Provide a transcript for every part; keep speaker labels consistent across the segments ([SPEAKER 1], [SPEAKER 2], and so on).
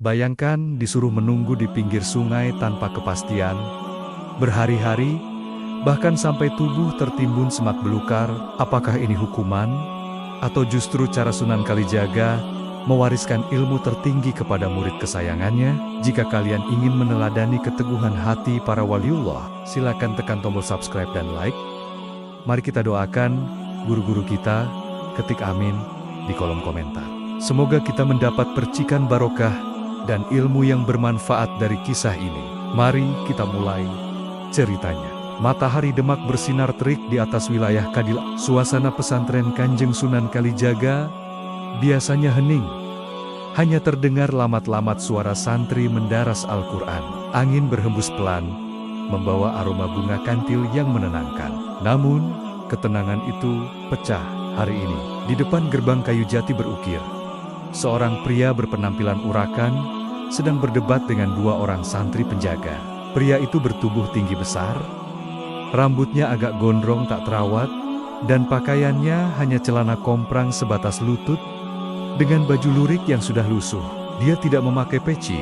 [SPEAKER 1] Bayangkan disuruh menunggu di pinggir sungai tanpa kepastian, berhari-hari, bahkan sampai tubuh tertimbun semak belukar. Apakah ini hukuman? Atau justru cara Sunan Kalijaga mewariskan ilmu tertinggi kepada murid kesayangannya? Jika kalian ingin meneladani keteguhan hati para waliullah, silakan tekan tombol subscribe dan like. Mari kita doakan guru-guru kita, ketik amin di kolom komentar. Semoga kita mendapat percikan barokah dan ilmu yang bermanfaat dari kisah ini. Mari kita mulai ceritanya. Matahari Demak bersinar terik di atas wilayah Kadil. Suasana pesantren Kanjeng Sunan Kalijaga biasanya hening. Hanya terdengar lamat-lamat suara santri mendaras Al-Quran. Angin berhembus pelan, membawa aroma bunga kantil yang menenangkan. Namun, ketenangan itu pecah hari ini. Di depan gerbang kayu jati berukir, seorang pria berpenampilan urakan sedang berdebat dengan dua orang santri penjaga. Pria itu bertubuh tinggi besar, rambutnya agak gondrong tak terawat, dan pakaiannya hanya celana komprang sebatas lutut dengan baju lurik yang sudah lusuh. Dia tidak memakai peci,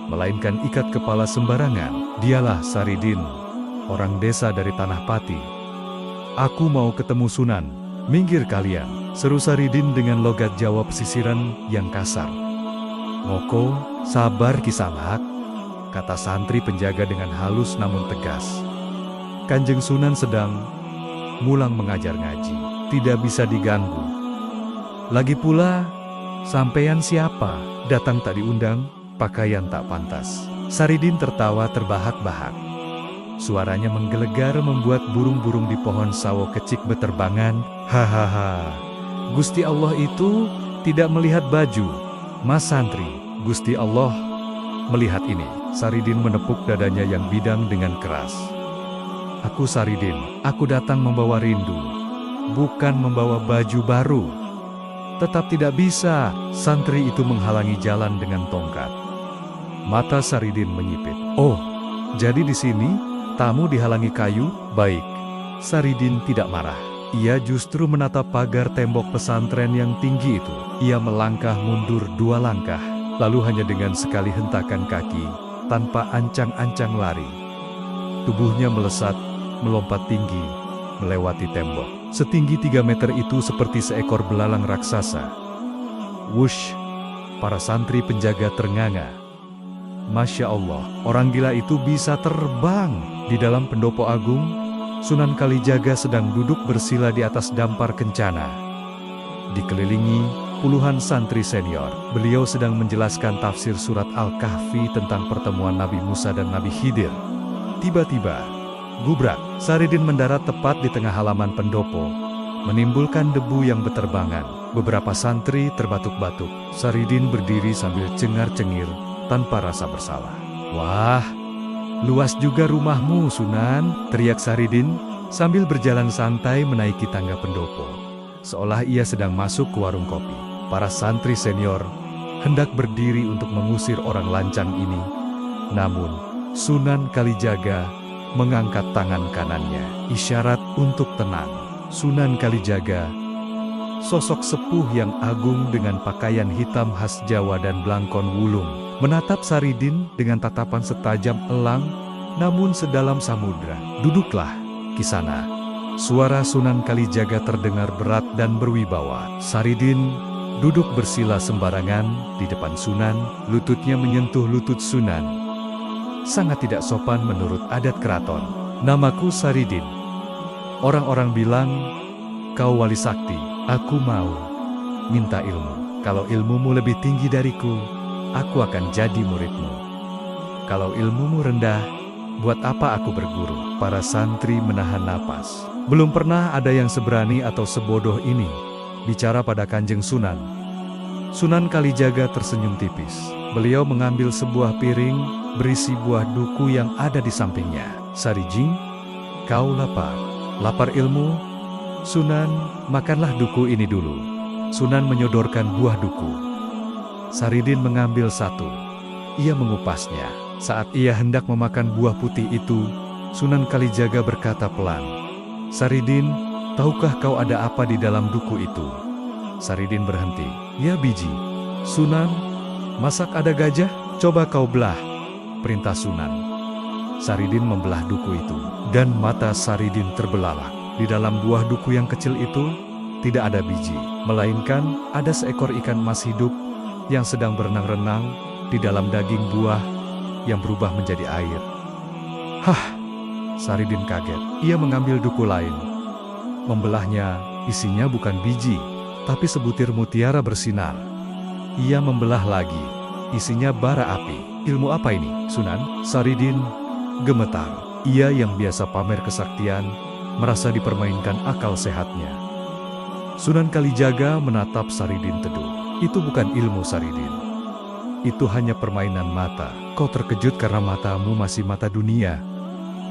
[SPEAKER 1] melainkan ikat kepala sembarangan. Dialah Saridin, orang desa dari Tanah Pati. "Aku mau ketemu Sunan." "Minggir kalian," seru Saridin dengan logat Jawa pesisiran yang kasar. "Ngoko, sabar Kisanak," kata santri penjaga dengan halus namun tegas. "Kanjeng Sunan sedang mulang mengajar ngaji, tidak bisa diganggu. Lagi pula, sampean siapa? Datang tak diundang, pakaian tak pantas." Saridin tertawa terbahak-bahak. Suaranya menggelegar membuat burung-burung di pohon sawo kecik beterbangan. "Hahaha, Gusti Allah itu tidak melihat baju, Mas Santri. Gusti Allah melihat ini." Saridin menepuk dadanya yang bidang dengan keras. "Aku Saridin, aku datang membawa rindu, bukan membawa baju baru." "Tetap tidak bisa," santri itu menghalangi jalan dengan tongkat. Mata Saridin menyipit. "Oh, jadi di sini tamu dihalangi kayu?" "Baik." Saridin tidak marah. Ia justru menatap pagar tembok pesantren yang tinggi itu. Ia melangkah mundur 2 langkah, lalu hanya dengan sekali hentakan kaki, tanpa ancang-ancang lari, tubuhnya melesat, melompat tinggi, melewati tembok. Setinggi 3 meter itu seperti seekor belalang raksasa. Wush! Para santri penjaga ternganga. Masya Allah, orang gila itu bisa terbang. Di dalam pendopo agung, Sunan Kalijaga sedang duduk bersila di atas dampar kencana. Dikelilingi puluhan santri senior, beliau sedang menjelaskan tafsir surat Al-Kahfi tentang pertemuan Nabi Musa dan Nabi Khidir. Tiba-tiba, gubrak, Saridin mendarat tepat di tengah halaman pendopo, menimbulkan debu yang beterbangan. Beberapa santri terbatuk-batuk. Saridin berdiri sambil cengar-cengir tanpa rasa bersalah. "Wah, luas juga rumahmu, Sunan," teriak Saridin sambil berjalan santai menaiki tangga pendopo, seolah ia sedang masuk ke warung kopi. Para santri senior hendak berdiri untuk mengusir orang lancang ini, namun Sunan Kalijaga mengangkat tangan kanannya, isyarat untuk tenang. Sunan Kalijaga, sosok sepuh yang agung dengan pakaian hitam khas Jawa dan belangkon wulung, menatap Saridin dengan tatapan setajam elang, namun sedalam samudra. "Duduklah, Kisana." Suara Sunan Kalijaga terdengar berat dan berwibawa. Saridin duduk bersila sembarangan di depan Sunan, lututnya menyentuh lutut Sunan. Sangat tidak sopan menurut adat keraton. "Namaku Saridin. Orang-orang bilang kau wali sakti. Aku mau minta ilmu. Kalau ilmumu lebih tinggi dariku, aku akan jadi muridmu. Kalau ilmumu rendah, buat apa aku berguru?" Para santri menahan napas. Belum pernah ada yang seberani atau sebodoh ini bicara pada Kanjeng Sunan. Sunan Kalijaga tersenyum tipis. Beliau mengambil sebuah piring berisi buah duku yang ada di sampingnya. "Sarijing, kau lapar? Lapar ilmu? Sunan, makanlah duku ini dulu." Sunan menyodorkan buah duku. Saridin mengambil satu. Ia mengupasnya. Saat ia hendak memakan buah putih itu, Sunan Kalijaga berkata pelan, "Saridin, tahukah kau ada apa di dalam duku itu?" Saridin berhenti. "Ya biji." "Sunan, masak ada gajah?" Coba kau belah, perintah Sunan. Saridin membelah duku itu, dan mata Saridin terbelalak. Di dalam buah duku yang kecil itu, tidak ada biji, melainkan ada seekor ikan emas hidup yang sedang berenang-renang di dalam daging buah yang berubah menjadi air. Hah! Saridin kaget. Ia mengambil duku lain. Membelahnya, isinya bukan biji, tapi sebutir mutiara bersinar. Ia membelah lagi. Isinya bara api. Ilmu apa ini, Sunan? Saridin gemetar. Ia yang biasa pamer kesaktian, merasa dipermainkan akal sehatnya. Sunan Kalijaga menatap Saridin teduh. Itu bukan ilmu, Saridin. Itu hanya permainan mata. Kau terkejut karena matamu masih mata dunia.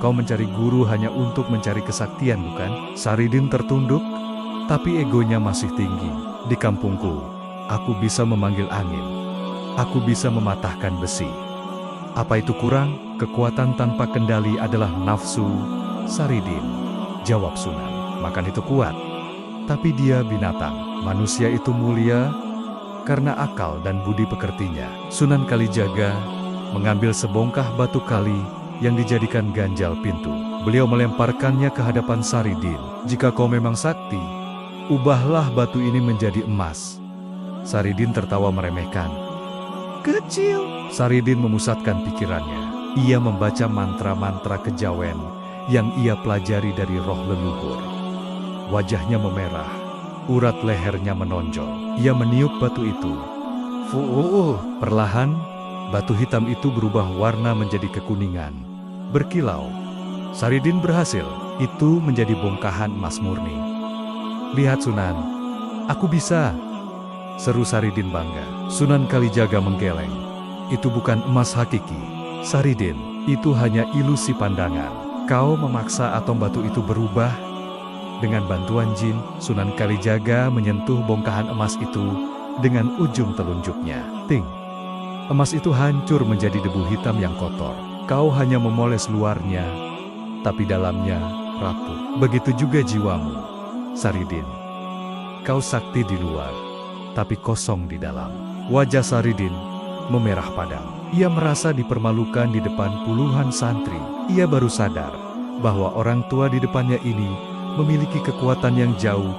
[SPEAKER 1] Kau mencari guru hanya untuk mencari kesaktian, bukan? Saridin tertunduk, tapi egonya masih tinggi. Di kampungku, aku bisa memanggil angin. Aku bisa mematahkan besi. Apa itu kurang? Kekuatan tanpa kendali adalah nafsu, Saridin. Jawab Sunan. Makan itu kuat. Tapi dia binatang. Manusia itu mulia karena akal dan budi pekertinya. Sunan Kalijaga mengambil sebongkah batu kali yang dijadikan ganjal pintu. Beliau melemparkannya ke hadapan Saridin. Jika kau memang sakti, ubahlah batu ini menjadi emas. Saridin tertawa meremehkan. Kecil. Saridin memusatkan pikirannya. Ia membaca mantra-mantra kejawen yang ia pelajari dari roh leluhur. Wajahnya memerah, urat lehernya menonjol. Ia meniup batu itu. Perlahan, batu hitam itu berubah warna menjadi kekuningan, berkilau. Saridin berhasil. Itu menjadi bongkahan emas murni. Lihat Sunan, aku bisa, seru Saridin bangga. Sunan Kalijaga menggeleng. Itu bukan emas hakiki, Saridin. Itu hanya ilusi pandangan. Kau memaksa atom batu itu berubah. Dengan bantuan jin, Sunan Kalijaga menyentuh bongkahan emas itu dengan ujung telunjuknya. Ting! Emas itu hancur menjadi debu hitam yang kotor. Kau hanya memoles luarnya, tapi dalamnya rapuh. Begitu juga jiwamu, Saridin. Kau sakti di luar, tapi kosong di dalam. Wajah Saridin memerah padam. Ia merasa dipermalukan di depan puluhan santri. Ia baru sadar bahwa orang tua di depannya ini memiliki kekuatan yang jauh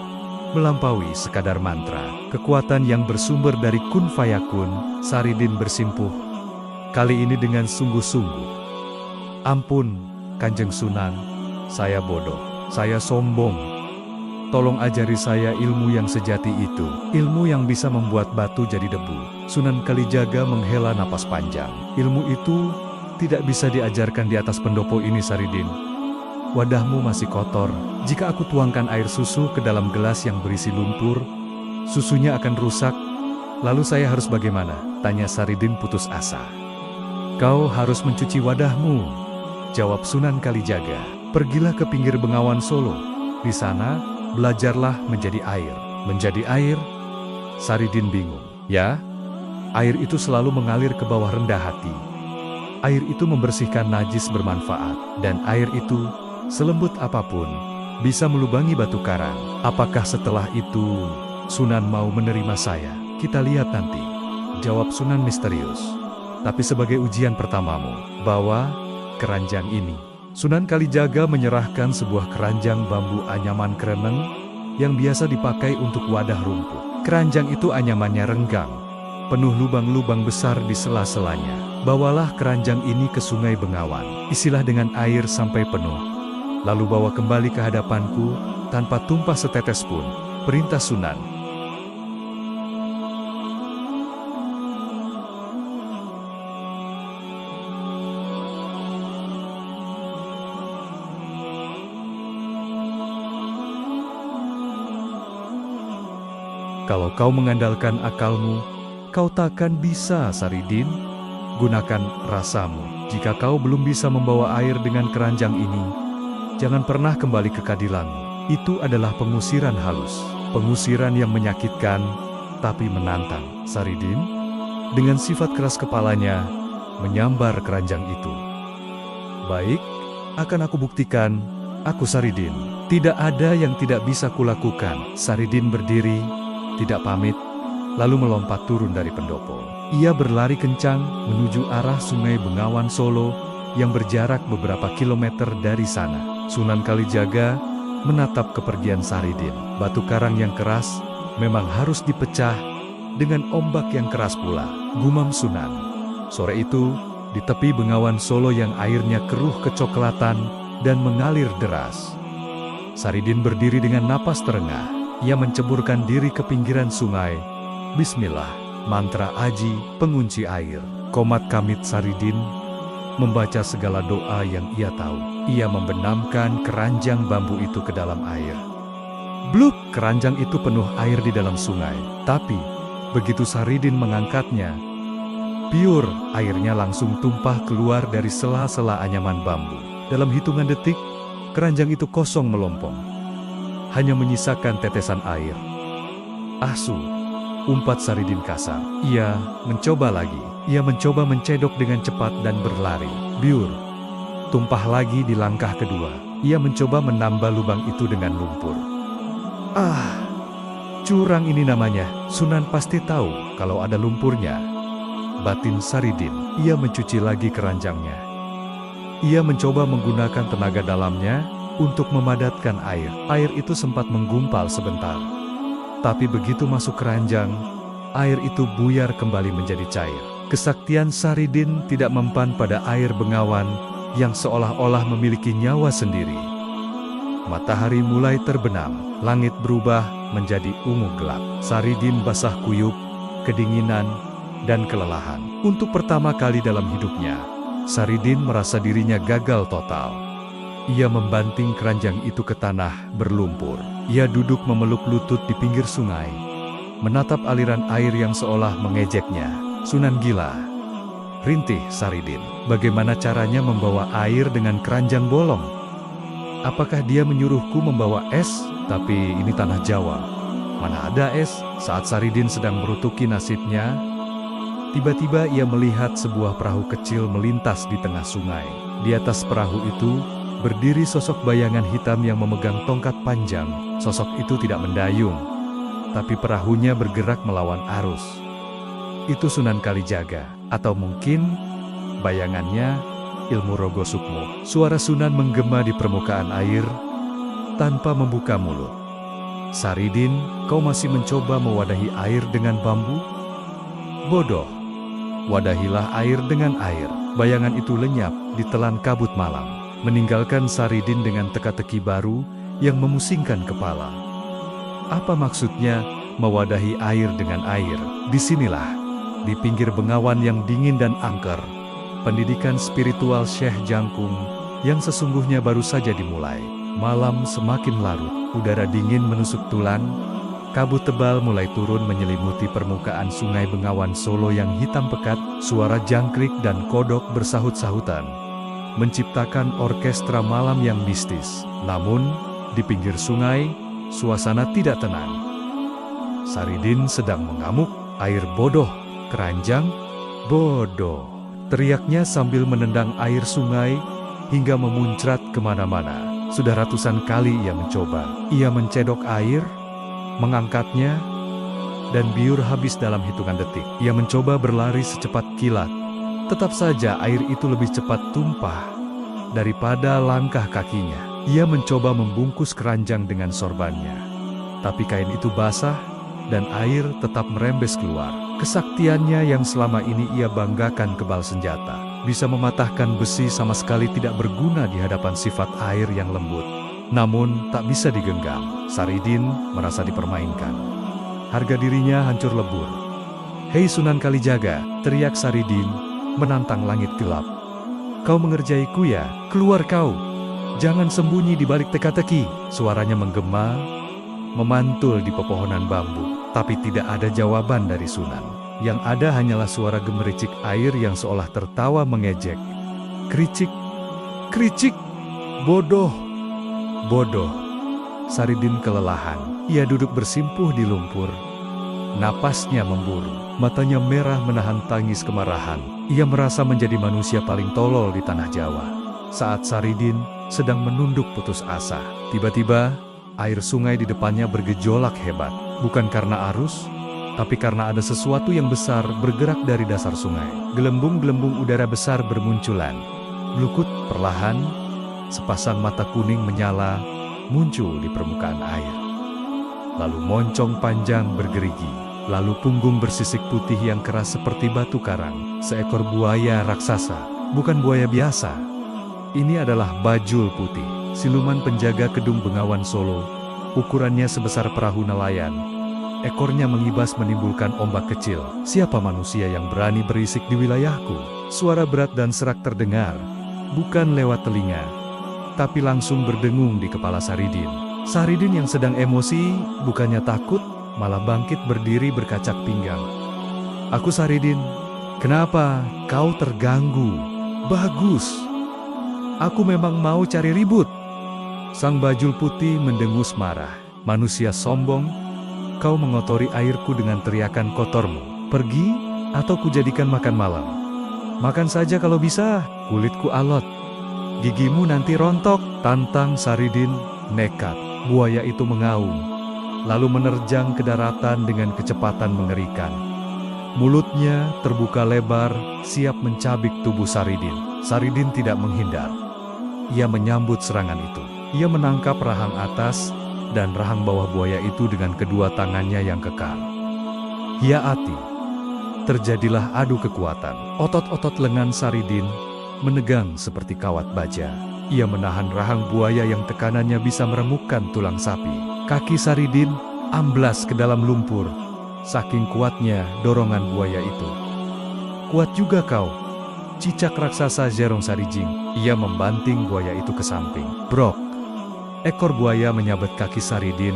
[SPEAKER 1] melampaui sekadar mantra. Kekuatan yang bersumber dari Kun Fayakun. Saridin bersimpuh, kali ini dengan sungguh-sungguh. Ampun, Kanjeng Sunan, saya bodoh, saya sombong. Tolong ajari saya ilmu yang sejati itu, ilmu yang bisa membuat batu jadi debu. Sunan Kalijaga menghela napas panjang. Ilmu itu tidak bisa diajarkan di atas pendopo ini, Saridin. Wadahmu masih kotor. Jika aku tuangkan air susu ke dalam gelas yang berisi lumpur, susunya akan rusak. Lalu saya harus bagaimana? Tanya Saridin putus asa. Kau harus mencuci wadahmu, jawab Sunan Kalijaga. Pergilah ke pinggir Bengawan Solo. Di sana, belajarlah menjadi air. Menjadi air? Saridin bingung. Ya, air itu selalu mengalir ke bawah rendah hati. Air itu membersihkan najis bermanfaat. Dan air itu, selembut apapun, bisa melubangi batu karang. Apakah setelah itu, Sunan mau menerima saya? Kita lihat nanti, jawab Sunan misterius. Tapi sebagai ujian pertamamu, bawa keranjang ini. Sunan Kalijaga menyerahkan sebuah keranjang bambu anyaman kereneng yang biasa dipakai untuk wadah rumput. Keranjang itu anyamannya renggang, penuh lubang-lubang besar di sela-selanya. Bawalah keranjang ini ke Sungai Bengawan. Isilah dengan air sampai penuh. Lalu bawa kembali ke hadapanku, tanpa tumpah setetes pun, perintah Sunan. Kalau kau mengandalkan akalmu, kau takkan bisa, Saridin. Gunakan rasamu. Jika kau belum bisa membawa air dengan keranjang ini, jangan pernah kembali ke kadilanmu. Itu adalah pengusiran halus. Pengusiran yang menyakitkan, tapi menantang. Saridin, dengan sifat keras kepalanya, menyambar keranjang itu. Baik, akan aku buktikan. Aku Saridin. Tidak ada yang tidak bisa kulakukan. Saridin berdiri, tidak pamit, lalu melompat turun dari pendopo. Ia berlari kencang menuju arah Sungai Bengawan Solo yang berjarak beberapa kilometer dari sana. Sunan Kalijaga menatap kepergian Saridin. Batu karang yang keras memang harus dipecah dengan ombak yang keras pula, gumam Sunan. Sore itu, di tepi Bengawan Solo yang airnya keruh kecoklatan dan mengalir deras, Saridin berdiri dengan napas terengah. Ia menceburkan diri ke pinggiran sungai. Bismillah, mantra aji, pengunci air. Komat kamit Saridin membaca segala doa yang ia tahu. Ia membenamkan keranjang bambu itu ke dalam air. Bluk, keranjang itu penuh air di dalam sungai. Tapi, begitu Saridin mengangkatnya, piur, airnya langsung tumpah keluar dari sela-sela anyaman bambu. Dalam hitungan detik, keranjang itu kosong melompong. Hanya menyisakan tetesan air. Asu, umpat Saridin kasar. Ia mencoba lagi. Ia mencoba mencedok dengan cepat dan berlari. Biur, tumpah lagi di langkah kedua. Ia mencoba menambah lubang itu dengan lumpur. Curang ini namanya. Sunan pasti tahu kalau ada lumpurnya. Batin Saridin. Ia mencuci lagi keranjangnya. Ia mencoba menggunakan tenaga dalamnya untuk memadatkan air. Air itu sempat menggumpal sebentar. Tapi begitu masuk keranjang, air itu buyar kembali menjadi cair. Kesaktian Saridin tidak mempan pada air Bengawan yang seolah-olah memiliki nyawa sendiri. Matahari mulai terbenam, langit berubah menjadi ungu gelap. Saridin basah kuyup, kedinginan, dan kelelahan. Untuk pertama kali dalam hidupnya, Saridin merasa dirinya gagal total. Ia membanting keranjang itu ke tanah berlumpur. Ia duduk memeluk lutut di pinggir sungai, menatap aliran air yang seolah mengejeknya. Sunan gila, rintih Saridin. Bagaimana caranya membawa air dengan keranjang bolong? Apakah dia menyuruhku membawa es? Tapi ini tanah Jawa. Mana ada es? Saat Saridin sedang merutuki nasibnya, tiba-tiba ia melihat sebuah perahu kecil melintas di tengah sungai. Di atas perahu itu, berdiri sosok bayangan hitam yang memegang tongkat panjang. Sosok itu tidak mendayung, tapi perahunya bergerak melawan arus. Itu Sunan Kalijaga, atau mungkin bayangannya ilmu Rogo Sukmo. Suara Sunan menggema di permukaan air tanpa membuka mulut. Saridin, kau masih mencoba mewadahi air dengan bambu? Bodoh. Wadahilah air dengan air. Bayangan itu lenyap ditelan kabut malam, meninggalkan Saridin dengan teka-teki baru yang memusingkan kepala. Apa maksudnya mewadahi air dengan air? Disinilah, di pinggir Bengawan yang dingin dan angker, pendidikan spiritual Syekh Jangkung yang sesungguhnya baru saja dimulai. Malam semakin larut, udara dingin menusuk tulang, kabut tebal mulai turun menyelimuti permukaan Sungai Bengawan Solo yang hitam pekat. Suara jangkrik dan kodok bersahut-sahutan, menciptakan orkestra malam yang mistis. Namun, di pinggir sungai, suasana tidak tenang. Saridin sedang mengamuk. Air bodoh, keranjang, bodoh. Teriaknya sambil menendang air sungai hingga memuncrat kemana-mana. Sudah ratusan kali ia mencoba. Ia mencedok air, mengangkatnya, dan biur habis dalam hitungan detik. Ia mencoba berlari secepat kilat. Tetap saja air itu lebih cepat tumpah daripada langkah kakinya. Ia mencoba membungkus keranjang dengan sorbannya, tapi kain itu basah dan air tetap merembes keluar. Kesaktiannya yang selama ini ia banggakan kebal senjata, bisa mematahkan besi, sama sekali tidak berguna di hadapan sifat air yang lembut. Namun tak bisa digenggam. Saridin merasa dipermainkan. Harga dirinya hancur lebur. Hei Sunan Kalijaga, teriak Saridin, menantang langit gelap. Kau mengerjaiku ya? Keluar kau! Jangan sembunyi di balik teka-teki. Suaranya menggema, memantul di pepohonan bambu. Tapi tidak ada jawaban dari Sunan. Yang ada hanyalah suara gemericik air yang seolah tertawa mengejek. Kericik, kericik, bodoh, bodoh. Saridin kelelahan. Ia duduk bersimpuh di lumpur. Napasnya memburu. Matanya merah menahan tangis kemarahan. Ia merasa menjadi manusia paling tolol di tanah Jawa. Saat Saridin sedang menunduk putus asa, tiba-tiba air sungai di depannya bergejolak hebat. Bukan karena arus, Tapi karena ada sesuatu yang besar bergerak dari dasar sungai, gelembung-gelembung udara besar bermunculan. Blukut, perlahan, sepasang mata kuning menyala, muncul di permukaan air. Lalu moncong panjang bergerigi, lalu punggung bersisik putih yang keras seperti batu karang. Seekor buaya raksasa, bukan buaya biasa. Ini adalah Bajul Putih, siluman penjaga Kedung Bengawan Solo. Ukurannya sebesar perahu nelayan. Ekornya mengibas menimbulkan ombak kecil. Siapa manusia yang berani berisik di wilayahku? Suara berat dan serak terdengar, bukan lewat telinga, tapi langsung berdengung di kepala Saridin. Saridin yang sedang emosi, bukannya takut, malah bangkit berdiri berkacak pinggang. Aku Saridin. Kenapa kau terganggu? Bagus. Aku memang mau cari ribut. Sang Bajul Putih mendengus marah. Manusia sombong, kau mengotori airku dengan teriakan kotormu. Pergi, atau kujadikan makan malam. Makan saja kalau bisa, kulitku alot. Gigimu nanti rontok, tantang Saridin, nekat. Buaya itu mengaum, lalu menerjang ke daratan dengan kecepatan mengerikan. Mulutnya terbuka lebar, siap mencabik tubuh Saridin. Saridin tidak menghindar. Ia menyambut serangan itu. Ia menangkap rahang atas dan rahang bawah buaya itu dengan kedua tangannya yang kekar. Hiaati. Terjadilah adu kekuatan. Otot-otot lengan Saridin menegang seperti kawat baja. Ia menahan rahang buaya yang tekanannya bisa meremukkan tulang sapi. Kaki Saridin amblas ke dalam lumpur. Saking kuatnya dorongan buaya itu. Kuat juga kau, cicak raksasa Zerong Sarijing. Ia membanting buaya itu ke samping. Brok. Ekor buaya menyabet kaki Saridin,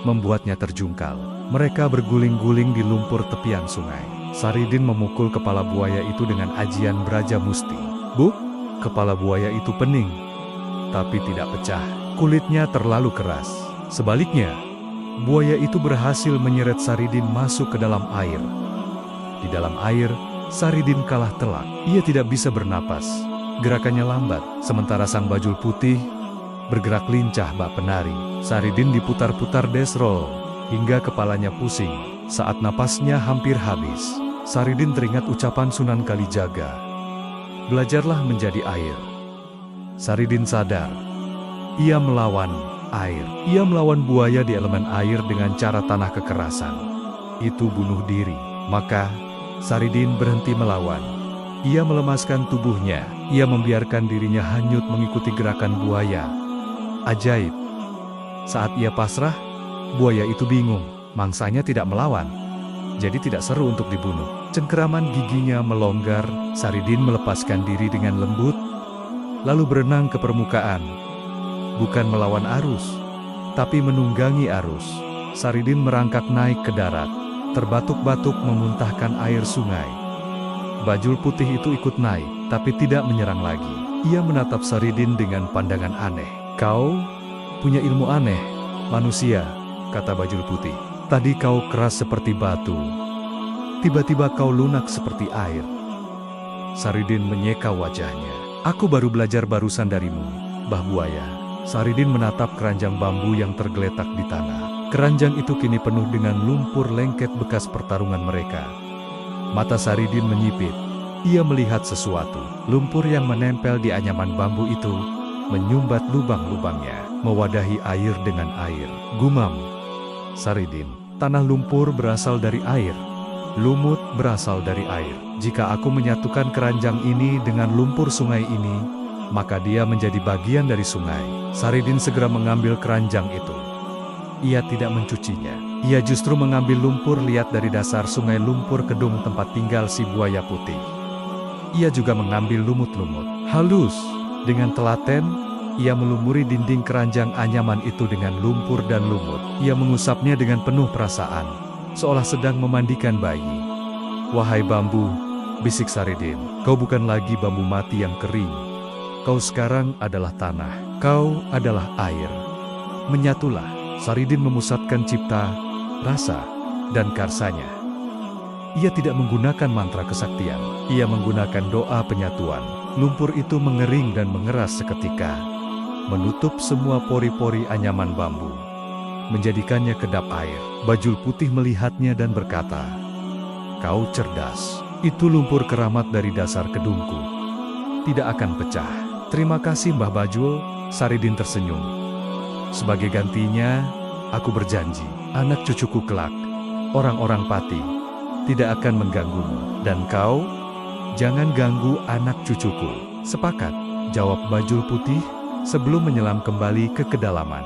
[SPEAKER 1] membuatnya terjungkal. Mereka berguling-guling di lumpur tepian sungai. Saridin memukul kepala buaya itu dengan ajian Braja Musti. Buk, kepala buaya itu pening, tapi tidak pecah. Kulitnya terlalu keras. Sebaliknya, buaya itu berhasil menyeret Saridin masuk ke dalam air. Di dalam air, Saridin kalah telak. Ia tidak bisa bernapas. Gerakannya lambat, sementara sang Bajul Putih bergerak lincah bak penari. Saridin diputar-putar desrol hingga kepalanya pusing. Saat napasnya hampir habis, Saridin teringat ucapan Sunan Kalijaga. Belajarlah menjadi air. Saridin sadar, ia melawan air. Ia melawan buaya di elemen air dengan cara tanah kekerasan. Itu bunuh diri. Maka, Saridin berhenti melawan. Ia melemaskan tubuhnya. Ia membiarkan dirinya hanyut mengikuti gerakan buaya. Ajaib. Saat ia pasrah, buaya itu bingung. Mangsanya tidak melawan, jadi tidak seru untuk dibunuh. Cengkeraman giginya melonggar. Saridin melepaskan diri dengan lembut, lalu berenang ke permukaan. Bukan melawan arus, tapi menunggangi arus. Saridin merangkak naik ke darat, terbatuk-batuk memuntahkan air sungai. Bajul Putih itu ikut naik, tapi tidak menyerang lagi. Ia menatap Saridin dengan pandangan aneh. Kau punya ilmu aneh, manusia, kata Bajul Putih. Tadi kau keras seperti batu, tiba-tiba kau lunak seperti air. Saridin menyeka wajahnya. Aku baru belajar barusan darimu, Bah Buaya. Saridin menatap keranjang bambu yang tergeletak di tanah. Keranjang itu kini penuh dengan lumpur lengket bekas pertarungan mereka. Mata Saridin menyipit. Ia melihat sesuatu. Lumpur yang menempel di anyaman bambu itu menyumbat lubang-lubangnya, mewadahi air dengan air. Gumam Saridin, tanah lumpur berasal dari air. Lumut berasal dari air. Jika aku menyatukan keranjang ini dengan lumpur sungai ini, maka dia menjadi bagian dari sungai. Saridin segera mengambil keranjang itu. Ia tidak mencucinya. Ia justru mengambil lumpur liat dari dasar sungai lumpur Kedung tempat tinggal si buaya putih. Ia juga mengambil lumut-lumut halus. Dengan telaten, ia melumuri dinding keranjang anyaman itu dengan lumpur dan lumut. Ia mengusapnya dengan penuh perasaan, seolah sedang memandikan bayi. Wahai bambu, bisik Saridin, kau bukan lagi bambu mati yang kering. Kau sekarang adalah tanah. Kau adalah air. Menyatulah. Saridin memusatkan cipta, rasa, dan karsanya. Ia tidak menggunakan mantra kesaktian. Ia menggunakan doa penyatuan. Lumpur itu mengering dan mengeras seketika, menutup semua pori-pori anyaman bambu. menjadikannya kedap air. Bajul Putih melihatnya dan berkata, "Kau cerdas. Itu lumpur keramat dari dasar kedungku. Tidak akan pecah." "Terima kasih Mbah Bajul," Saridin tersenyum. "Sebagai gantinya, aku berjanji, anak cucuku kelak, orang-orang Pati, tidak akan mengganggumu. Dan kau, jangan ganggu anak cucuku." "Sepakat," jawab Bajul Putih sebelum menyelam kembali ke kedalaman.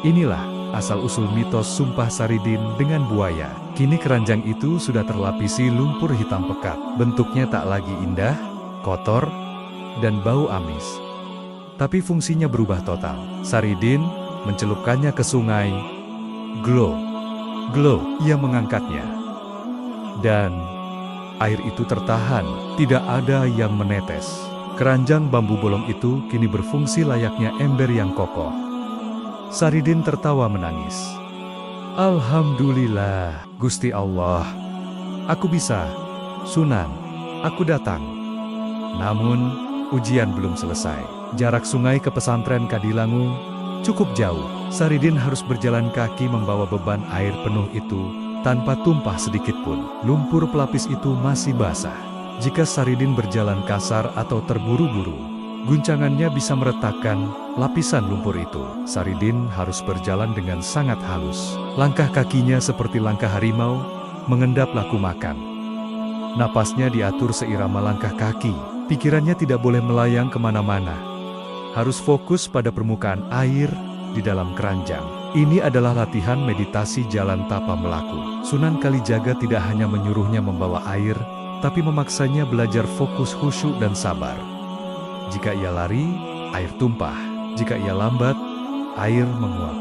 [SPEAKER 1] Inilah asal-usul mitos Sumpah Saridin dengan buaya. Kini keranjang itu sudah terlapisi lumpur hitam pekat. Bentuknya tak lagi indah, kotor, dan bau amis. Tapi fungsinya berubah total. Saridin mencelupkannya ke sungai. Glow, glow, ia mengangkatnya. Dan air itu tertahan, tidak ada yang menetes. Keranjang bambu bolong itu kini berfungsi layaknya ember yang kokoh. Saridin tertawa menangis. "Alhamdulillah, Gusti Allah. Aku bisa. Sunan, aku datang." Namun, ujian belum selesai. Jarak sungai ke pesantren Kadilangu cukup jauh. Saridin harus berjalan kaki membawa beban air penuh itu tanpa tumpah sedikit pun. Lumpur pelapis itu masih basah. Jika Saridin berjalan kasar atau terburu-buru, guncangannya bisa meretakkan lapisan lumpur itu. Saridin harus berjalan dengan sangat halus. Langkah kakinya seperti langkah harimau, mengendap laku makan. Napasnya diatur seirama langkah kaki. Pikirannya tidak boleh melayang kemana-mana. Harus fokus pada permukaan air di dalam keranjang. Ini adalah latihan meditasi jalan tapa melaku. Sunan Kalijaga tidak hanya menyuruhnya membawa air, tapi memaksanya belajar fokus, khusyuk, dan sabar. Jika ia lari, air tumpah. Jika ia lambat, air menguap.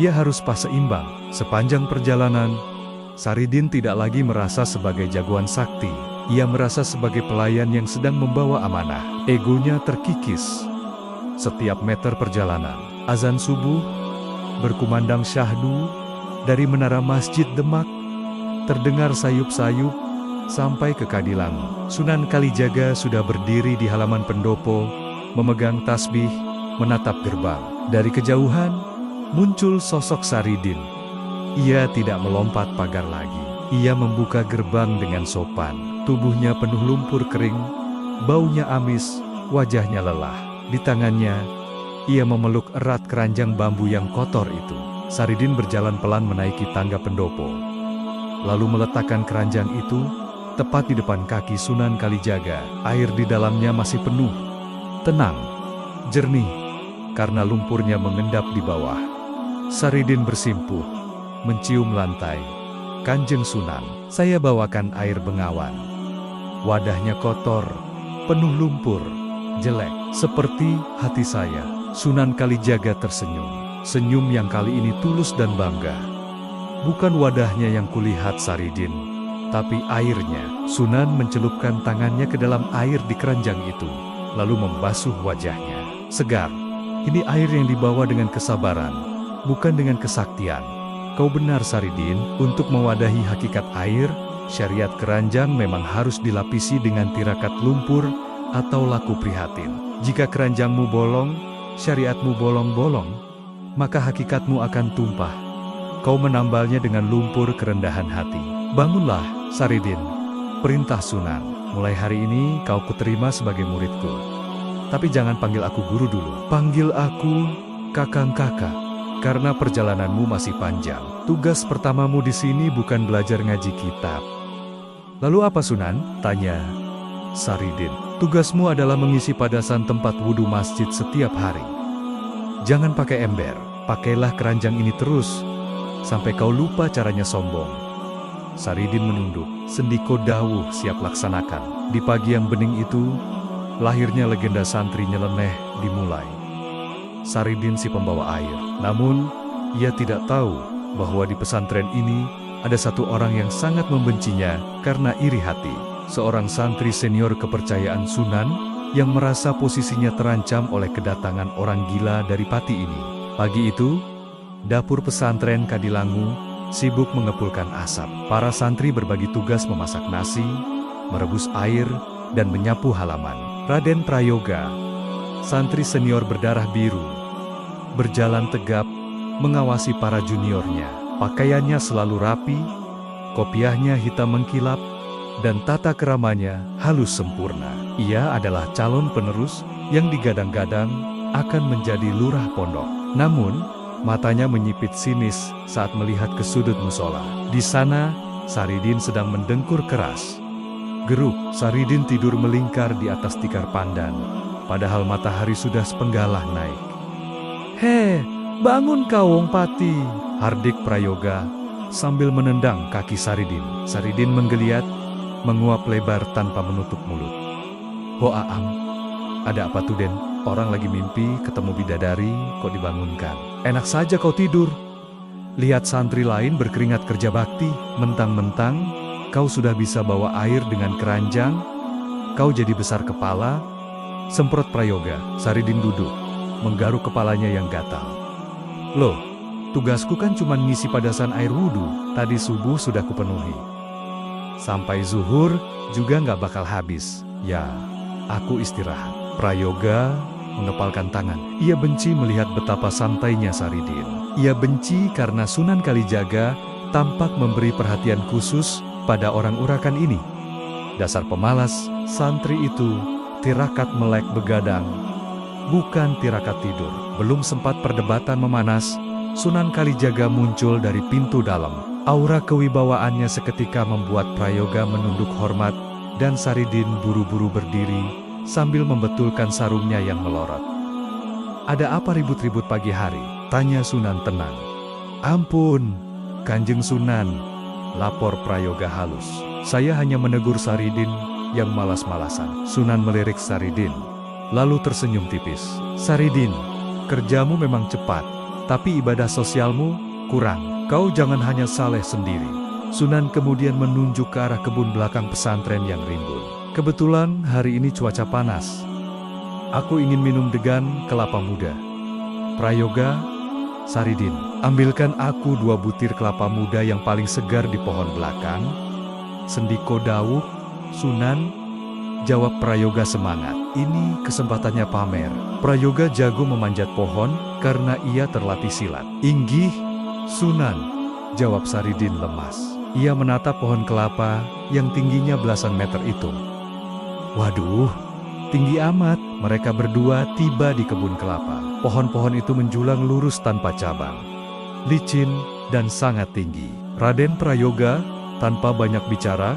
[SPEAKER 1] Ia harus pas seimbang. Sepanjang perjalanan, Saridin tidak lagi merasa sebagai jagoan sakti. Ia merasa sebagai pelayan yang sedang membawa amanah. Egonya terkikis. Setiap meter perjalanan, azan subuh, berkumandang syahdu, dari menara Masjid Demak, terdengar sayup-sayup, sampai ke Kadilangu. Sunan Kalijaga sudah berdiri di halaman pendopo, memegang tasbih, menatap gerbang. Dari kejauhan, muncul sosok Saridin. Ia tidak melompat pagar lagi. Ia membuka gerbang dengan sopan. Tubuhnya penuh lumpur kering, baunya amis, wajahnya lelah. Di tangannya, ia memeluk erat keranjang bambu yang kotor itu. Saridin berjalan pelan menaiki tangga pendopo, lalu meletakkan keranjang itu tepat di depan kaki Sunan Kalijaga. Air di dalamnya masih penuh, tenang, jernih, karena lumpurnya mengendap di bawah. Saridin bersimpuh, mencium lantai. "Kanjeng Sunan, saya bawakan air bengawan." Wadahnya kotor, penuh lumpur, jelek, seperti hati saya. Sunan Kalijaga tersenyum, senyum yang kali ini tulus dan bangga. "Bukan wadahnya yang kulihat Saridin, tapi airnya." Sunan mencelupkan tangannya ke dalam air di keranjang itu, lalu membasuh wajahnya. "Segar. Ini air yang dibawa dengan kesabaran, bukan dengan kesaktian." "Kau benar Saridin, untuk mewadahi hakikat air, syariat keranjang memang harus dilapisi dengan tirakat lumpur atau laku prihatin. Jika keranjangmu bolong, syariatmu bolong-bolong, maka hakikatmu akan tumpah. Kau menambalnya dengan lumpur kerendahan hati." "Bangunlah, Saridin," perintah Sunan. "Mulai hari ini kau kuterima sebagai muridku. Tapi jangan panggil aku guru dulu. Panggil aku kakang-kakak, karena perjalananmu masih panjang. Tugas pertamamu di sini bukan belajar ngaji kitab." "Lalu apa Sunan?" tanya Saridin. "Tugasmu adalah mengisi padasan tempat wudhu masjid setiap hari. Jangan pakai ember, pakailah keranjang ini terus, sampai kau lupa caranya sombong." Saridin menunduk. Sendiko dawuh siap laksanakan. Di pagi yang bening itu, lahirnya legenda santri nyeleneh dimulai. Saridin si pembawa air. Namun, ia tidak tahu bahwa di pesantren ini ada satu orang yang sangat membencinya karena iri hati. Seorang santri senior kepercayaan Sunan yang merasa posisinya terancam oleh kedatangan orang gila dari Pati ini. Pagi itu, dapur pesantren Kadilangu sibuk mengepulkan asap. Para santri berbagi tugas memasak nasi, merebus air, dan menyapu halaman. Raden Prayoga, santri senior berdarah biru, berjalan tegap, mengawasi para juniornya. Pakaiannya selalu rapi, kopiahnya hitam mengkilap, dan tata keramanya halus sempurna. Ia adalah calon penerus yang digadang-gadang akan menjadi lurah pondok. Namun, matanya menyipit sinis saat melihat ke sudut musola. Di sana, Saridin sedang mendengkur keras. Geruk, Saridin tidur melingkar di atas tikar pandan, padahal matahari sudah sepenggalah naik. "Heh, bangun kau Wong Pati," hardik Prayoga sambil menendang kaki Saridin. Saridin menggeliat, menguap lebar tanpa menutup mulut. "Ho Aam, ada apa tuh Den? Orang lagi mimpi ketemu bidadari kok dibangunkan. Enak saja kau tidur. Lihat santri lain berkeringat kerja bakti, mentang-mentang kau sudah bisa bawa air dengan keranjang, kau jadi besar kepala," semprot Prayoga. Saridin duduk, menggaruk kepalanya yang gatal. "Loh, tugasku kan cuma ngisi padasan air wudhu, tadi subuh sudah kupenuhi. Sampai zuhur juga nggak bakal habis. Ya, aku istirahat." Prayoga mengepalkan tangan. Ia benci melihat betapa santainya Saridin. Ia benci karena Sunan Kalijaga tampak memberi perhatian khusus pada orang urakan ini. Dasar pemalas, santri itu tirakat melek begadang, bukan tirakat tidur. Belum sempat perdebatan memanas, Sunan Kalijaga muncul dari pintu dalam. Aura kewibawaannya seketika membuat Prayoga menunduk hormat, dan Saridin buru-buru berdiri sambil membetulkan sarungnya yang melorot. "Ada apa ribut-ribut pagi hari?" tanya Sunan tenang. "Ampun, Kanjeng Sunan," lapor Prayoga halus. "Saya hanya menegur Saridin yang malas-malasan." Sunan melirik Saridin, lalu tersenyum tipis. "Saridin, kerjamu memang cepat, tapi ibadah sosialmu kurang. Kau jangan hanya saleh sendiri." Sunan kemudian menunjuk ke arah kebun belakang pesantren yang rimbun. "Kebetulan hari ini cuaca panas. Aku ingin minum degan kelapa muda. Prayoga, Saridin, ambilkan aku 2 butir kelapa muda yang paling segar di pohon belakang." "Sendiko dawuh, Sunan," jawab Prayoga semangat. Ini kesempatannya pamer. Prayoga jago memanjat pohon karena ia terlatih silat. "Inggih, Sunan," jawab Saridin lemas. Ia menatap pohon kelapa yang tingginya belasan meter itu. Waduh, tinggi amat. Mereka berdua tiba di kebun kelapa. Pohon-pohon itu menjulang lurus tanpa cabang, licin dan sangat tinggi. Raden Prayoga, tanpa banyak bicara,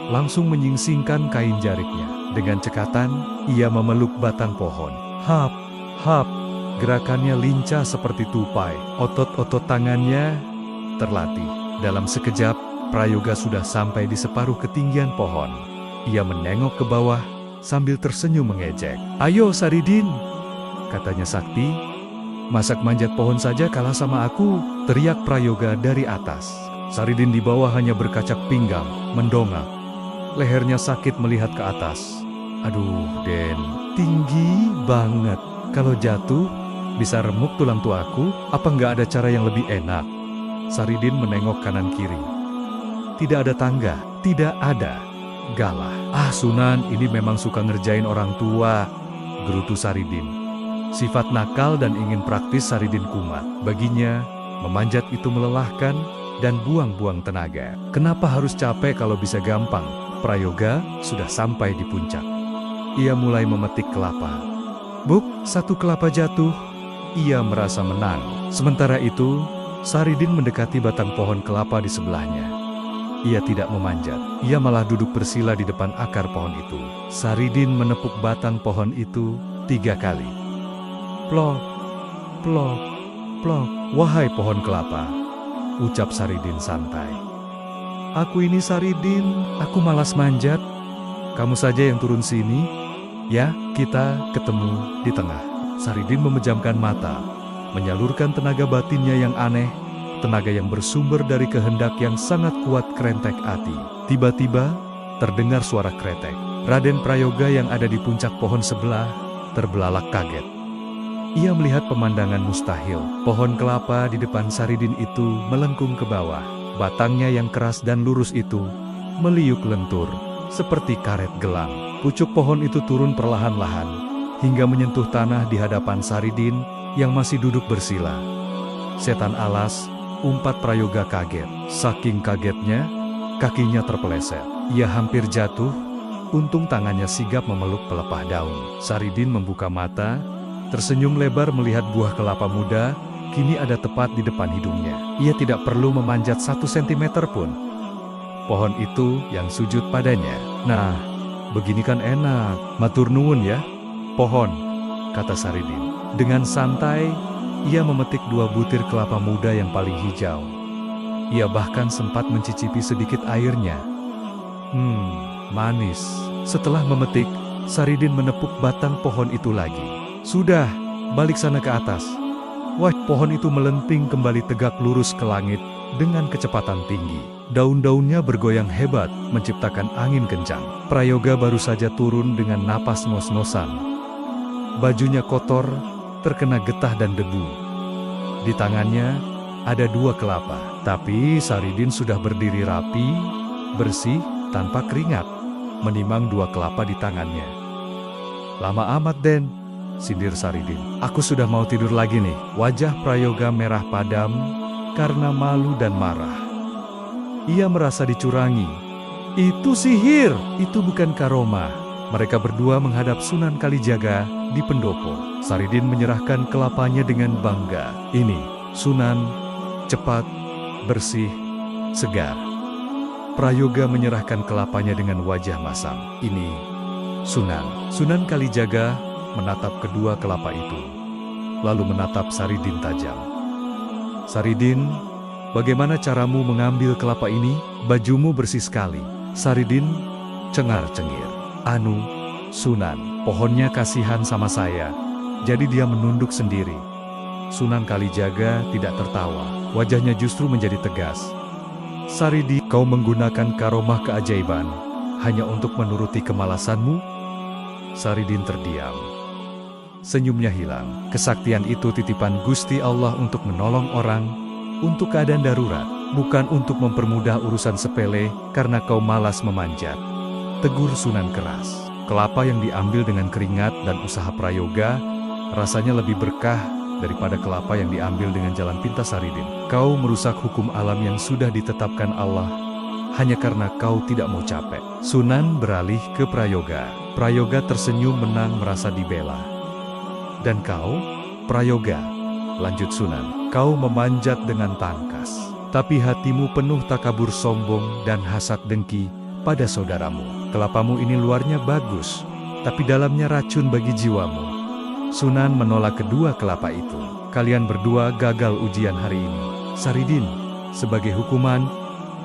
[SPEAKER 1] langsung menyingsingkan kain jariknya. Dengan cekatan, ia memeluk batang pohon. Hap, hap, gerakannya lincah seperti tupai. Otot-otot tangannya terlatih. Dalam sekejap, Prayoga sudah sampai di separuh ketinggian pohon. Ia menengok ke bawah sambil tersenyum mengejek. "Ayo Saridin," katanya sakti. "Masak manjat pohon saja kalah sama aku," teriak Prayoga dari atas. Saridin di bawah hanya berkacak pinggang, mendongak. Lehernya sakit melihat ke atas. "Aduh, Den, tinggi banget. Kalau jatuh, bisa remuk tulang tuaku. Apa nggak ada cara yang lebih enak?" Saridin menengok kanan kiri. Tidak ada tangga, tidak ada galah. "Ah Sunan, ini memang suka ngerjain orang tua," gerutu Saridin. Sifat nakal dan ingin praktis Saridin kumat. Baginya, memanjat itu melelahkan dan buang-buang tenaga. Kenapa harus capek kalau bisa gampang? Prayoga sudah sampai di puncak. Ia mulai memetik kelapa. Buk, 1 kelapa jatuh. Ia merasa menang. Sementara itu, Saridin mendekati batang pohon kelapa di sebelahnya. Ia tidak memanjat. Ia malah duduk bersila di depan akar pohon itu. Saridin menepuk batang pohon itu 3 kali. Plok, plok, plok. "Wahai pohon kelapa," ucap Saridin santai. "Aku ini Saridin, aku malas manjat. Kamu saja yang turun sini. Ya, kita ketemu di tengah." Saridin memejamkan mata, menyalurkan tenaga batinnya yang aneh, tenaga yang bersumber dari kehendak yang sangat kuat kerentek hati. Tiba-tiba, terdengar suara kretek. Raden Prayoga yang ada di puncak pohon sebelah, terbelalak kaget. Ia melihat pemandangan mustahil. Pohon kelapa di depan Saridin itu melengkung ke bawah. Batangnya yang keras dan lurus itu meliuk lentur, seperti karet gelang. Pucuk pohon itu turun perlahan-lahan, hingga menyentuh tanah di hadapan Saridin yang masih duduk bersila. Setan alas, umpat Prayoga kaget. Saking kagetnya, kakinya terpeleset. Ia hampir jatuh, untung tangannya sigap memeluk pelepah daun. Saridin membuka mata, tersenyum lebar melihat buah kelapa muda, kini ada tepat di depan hidungnya. Ia tidak perlu memanjat 1 sentimeter pun. Pohon itu yang sujud padanya. Nah, begini kan enak, matur nuwun ya, pohon, kata Saridin. Dengan santai, ia memetik 2 butir kelapa muda yang paling hijau. Ia bahkan sempat mencicipi sedikit airnya. Manis. Setelah memetik, Saridin menepuk batang pohon itu lagi. Sudah, balik sana ke atas. Wah, pohon itu melenting kembali tegak lurus ke langit dengan kecepatan tinggi. Daun-daunnya bergoyang hebat, menciptakan angin kencang. Prayoga baru saja turun dengan napas ngos-ngosan. Bajunya kotor, terkena getah dan debu. Di tangannya ada 2 kelapa, tapi Saridin sudah berdiri rapi, bersih, tanpa keringat, menimang 2 kelapa di tangannya. Lama amat, Den, sindir Saridin. Aku sudah mau tidur lagi nih. Wajah Prayoga merah padam karena malu dan marah. Ia merasa dicurangi. Itu sihir, itu bukan karomah. Mereka berdua menghadap Sunan Kalijaga di pendopo. Saridin menyerahkan kelapanya dengan bangga. Ini, Sunan, cepat, bersih, segar. Prayoga menyerahkan kelapanya dengan wajah masam. Ini, Sunan. Sunan Kalijaga menatap kedua kelapa itu, lalu menatap Saridin tajam. Saridin, bagaimana caramu mengambil kelapa ini? Bajumu bersih sekali. Saridin cengar-cengir. Anu, Sunan, pohonnya kasihan sama saya, jadi dia menunduk sendiri. Sunan Kalijaga tidak tertawa, wajahnya justru menjadi tegas. Saridin, kau menggunakan karomah keajaiban hanya untuk menuruti kemalasanmu? Saridin terdiam. Senyumnya hilang. Kesaktian itu titipan Gusti Allah untuk menolong orang, untuk keadaan darurat, bukan untuk mempermudah urusan sepele karena kau malas memanjat. Tegur Sunan keras. Kelapa yang diambil dengan keringat dan usaha Prayoga rasanya lebih berkah daripada kelapa yang diambil dengan jalan pintas Saridin. Kau merusak hukum alam yang sudah ditetapkan Allah hanya karena kau tidak mau capek. Sunan beralih ke Prayoga. Prayoga tersenyum menang merasa dibela. Dan kau, Prayoga, lanjut Sunan, kau memanjat dengan tangkas. Tapi hatimu penuh takabur sombong dan hasad dengki pada saudaramu. Kelapamu ini luarnya bagus, tapi dalamnya racun bagi jiwamu. Sunan menolak kedua kelapa itu. Kalian berdua gagal ujian hari ini. Saridin, sebagai hukuman,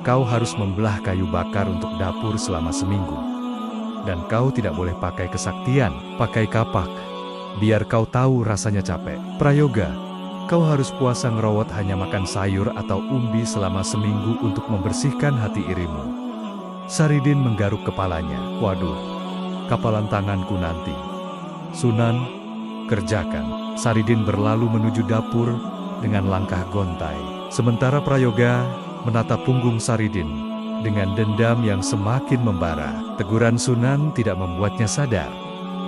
[SPEAKER 1] kau harus membelah kayu bakar untuk dapur selama seminggu. Dan kau tidak boleh pakai kesaktian, pakai kapak. Biar kau tahu rasanya capek. Prayoga, kau harus puasa ngerowot hanya makan sayur atau umbi selama seminggu untuk membersihkan hati irimu. Saridin menggaruk kepalanya. Waduh, kapalan tanganku nanti. Sunan, kerjakan. Saridin berlalu menuju dapur dengan langkah gontai. Sementara Prayoga menatap punggung Saridin dengan dendam yang semakin membara. Teguran Sunan tidak membuatnya sadar,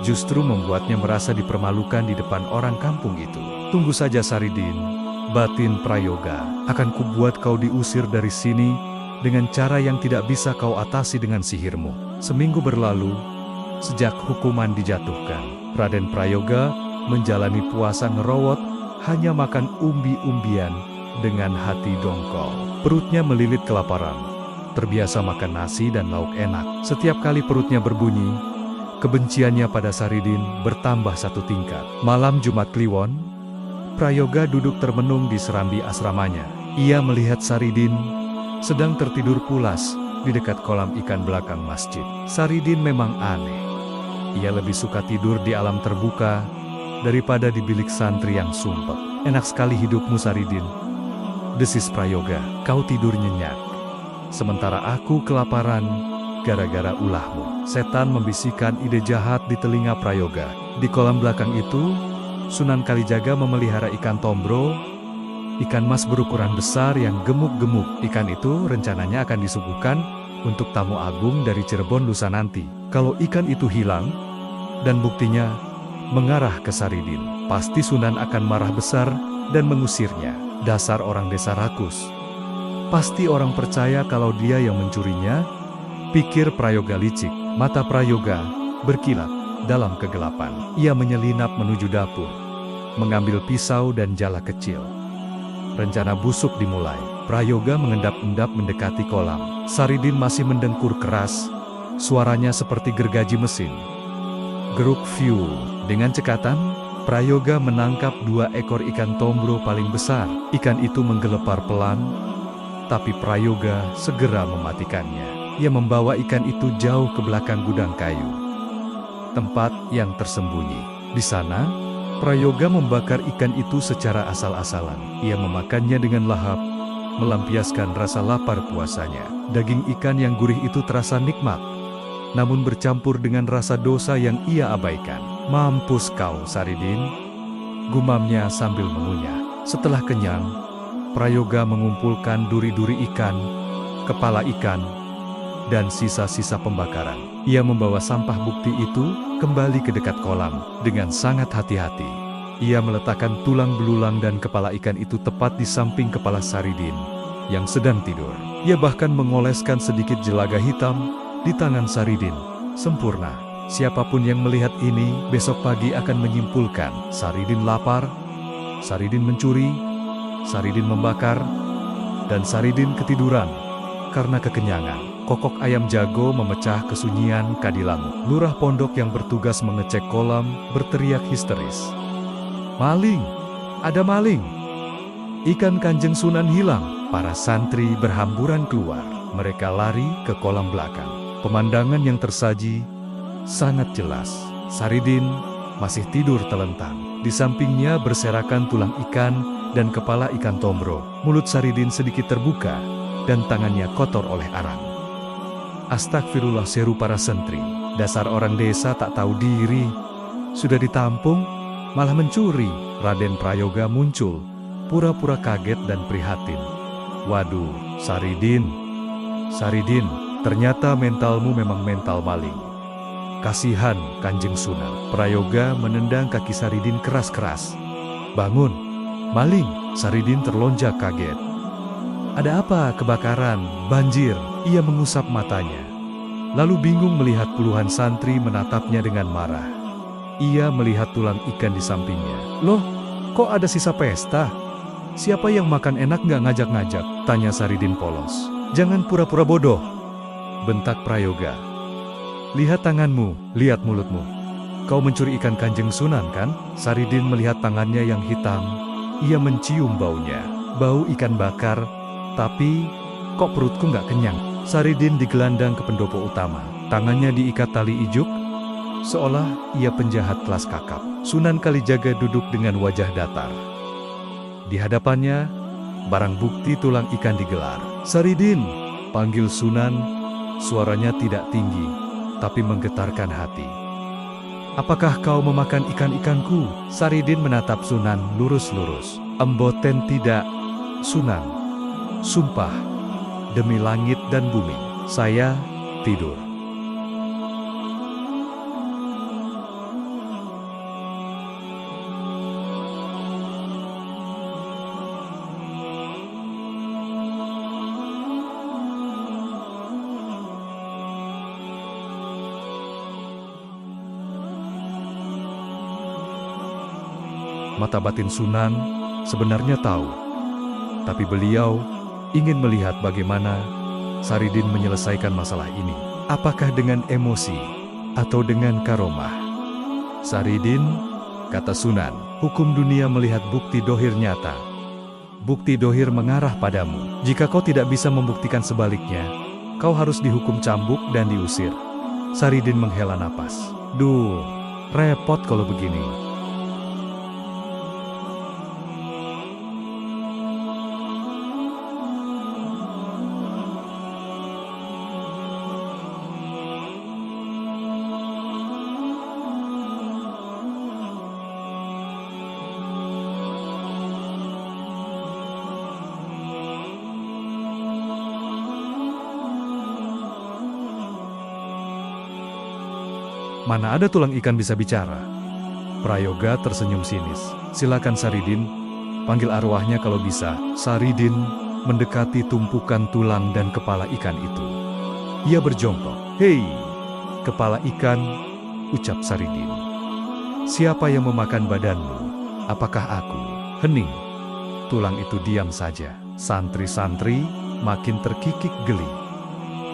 [SPEAKER 1] justru membuatnya merasa dipermalukan di depan orang kampung itu. Tunggu saja Saridin, batin Prayoga. Akan kubuat kau diusir dari sini dengan cara yang tidak bisa kau atasi dengan sihirmu. Seminggu berlalu, sejak hukuman dijatuhkan. Raden Prayoga menjalani puasa ngerowot, hanya makan umbi-umbian dengan hati dongkol. Perutnya melilit kelaparan, terbiasa makan nasi dan lauk enak. Setiap kali perutnya berbunyi, kebenciannya pada Saridin bertambah 1 tingkat. Malam Jumat Kliwon, Prayoga duduk termenung di serambi asramanya. Ia melihat Saridin sedang tertidur pulas di dekat kolam ikan belakang masjid. Saridin memang aneh. Ia lebih suka tidur di alam terbuka daripada di bilik santri yang sumpek. Enak sekali hidupmu Saridin, desis Prayoga. Kau tidur nyenyak, sementara aku kelaparan gara-gara ulahmu. Setan membisikkan ide jahat di telinga Prayoga. Di kolam belakang itu, Sunan Kalijaga memelihara ikan tombro, ikan mas berukuran besar yang gemuk-gemuk. Ikan itu rencananya akan disuguhkan untuk tamu agung dari Cirebon lusa nanti. Kalau ikan itu hilang, dan buktinya mengarah ke Saridin, pasti Sunan akan marah besar dan mengusirnya. Dasar orang desa rakus. Pasti orang percaya kalau dia yang mencurinya, pikir Prayoga licik. Mata Prayoga berkilat dalam kegelapan. Ia menyelinap menuju dapur, mengambil pisau dan jala kecil. Rencana busuk dimulai. Prayoga mengendap-endap mendekati kolam. Saridin masih mendengkur keras, suaranya seperti gergaji mesin. Geruk fiu. Dengan cekatan, Prayoga menangkap 2 ekor ikan tombro paling besar. Ikan itu menggelepar pelan, tapi Prayoga segera mematikannya. Ia membawa ikan itu jauh ke belakang gudang kayu, tempat yang tersembunyi. Di sana, Prayoga membakar ikan itu secara asal-asalan. Ia memakannya dengan lahap, melampiaskan rasa lapar puasanya. Daging ikan yang gurih itu terasa nikmat, namun bercampur dengan rasa dosa yang ia abaikan. "Mampus kau, Saridin," gumamnya sambil mengunyah. Setelah kenyang, Prayoga mengumpulkan duri-duri ikan, kepala ikan, dan sisa-sisa pembakaran. Ia membawa sampah bukti itu kembali ke dekat kolam dengan sangat hati-hati. Ia meletakkan tulang belulang dan kepala ikan itu tepat di samping kepala Saridin yang sedang tidur. Ia bahkan mengoleskan sedikit jelaga hitam di tangan Saridin. Sempurna. Siapapun yang melihat ini besok pagi akan menyimpulkan Saridin lapar, Saridin mencuri, Saridin membakar, dan Saridin ketiduran karena kekenyangan. Kokok ayam jago memecah kesunyian Kadilangu. Lurah pondok yang bertugas mengecek kolam berteriak histeris. "Maling! Ada maling! Ikan Kanjeng Sunan hilang!" Para santri berhamburan keluar. Mereka lari ke kolam belakang. Pemandangan yang tersaji sangat jelas. Saridin masih tidur telentang. Di sampingnya berserakan tulang ikan dan kepala ikan tombro. Mulut Saridin sedikit terbuka dan tangannya kotor oleh arang. "Astagfirullah," seru para santri. "Dasar orang desa tak tahu diri. Sudah ditampung, malah mencuri." Raden Prayoga muncul, pura-pura kaget dan prihatin. "Waduh, Saridin. Saridin, ternyata mentalmu memang mental maling. Kasihan Kanjeng Sunan." Prayoga menendang kaki Saridin keras-keras. "Bangun, maling!" Saridin terlonjak kaget. "Ada apa? Kebakaran? Banjir?" Ia mengusap matanya, lalu bingung melihat puluhan santri menatapnya dengan marah. Ia melihat tulang ikan di sampingnya. "Loh, kok ada sisa pesta? Siapa yang makan enak nggak ngajak-ngajak?" tanya Saridin polos. "Jangan pura-pura bodoh," bentak Prayoga. "Lihat tanganmu, lihat mulutmu. Kau mencuri ikan Kanjeng Sunan kan?" Saridin melihat tangannya yang hitam. Ia mencium baunya, bau ikan bakar, tapi kok perutku nggak kenyang. Saridin digelandang ke pendopo utama. Tangannya diikat tali ijuk, seolah ia penjahat kelas kakap. Sunan Kalijaga duduk dengan wajah datar. Di hadapannya, barang bukti tulang ikan digelar. "Saridin," panggil Sunan. Suaranya tidak tinggi, tapi menggetarkan hati. "Apakah kau memakan ikan-ikanku?" Saridin menatap Sunan lurus-lurus. "Emboten tidak, Sunan. Sumpah, demi langit dan bumi, saya tidur." Mata batin Sunan sebenarnya tahu, tapi beliau ingin melihat bagaimana Saridin menyelesaikan masalah ini. Apakah dengan emosi atau dengan karomah? "Saridin," kata Sunan, "hukum dunia melihat bukti dohir nyata. Bukti dohir mengarah padamu. Jika kau tidak bisa membuktikan sebaliknya, kau harus dihukum cambuk dan diusir." Saridin menghela napas. "Duh, repot kalau begini." "Mana ada tulang ikan bisa bicara?" Prayoga tersenyum sinis. "Silakan Saridin, Panggil arwahnya kalau bisa. Saridin mendekati tumpukan tulang dan kepala ikan itu. Ia berjongkok. Hei, kepala ikan, ucap Saridin. Siapa yang memakan badanmu? Apakah aku? Hening. Tulang itu diam saja. Santri-santri makin terkikik geli.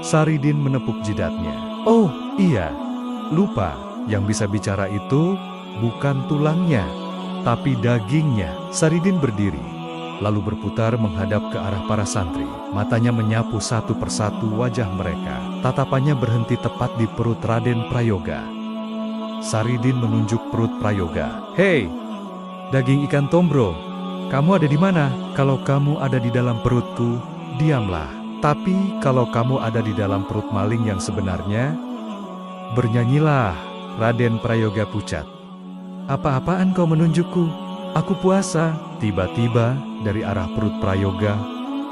[SPEAKER 1] Saridin menepuk jidatnya. Oh, iya. Lupa, yang bisa bicara itu bukan tulangnya, tapi dagingnya. Saridin berdiri, lalu berputar menghadap ke arah para santri. Matanya menyapu satu persatu wajah mereka. Tatapannya berhenti tepat di perut Raden Prayoga. Saridin menunjuk perut Prayoga. Hei, daging ikan tombro, kamu ada di mana? Kalau kamu ada di dalam perutku, diamlah. Tapi kalau kamu ada di dalam perut maling yang sebenarnya, bernyanyilah. Raden Prayoga pucat. Apa-apaan kau menunjukku? Aku puasa. Tiba-tiba dari arah perut Prayoga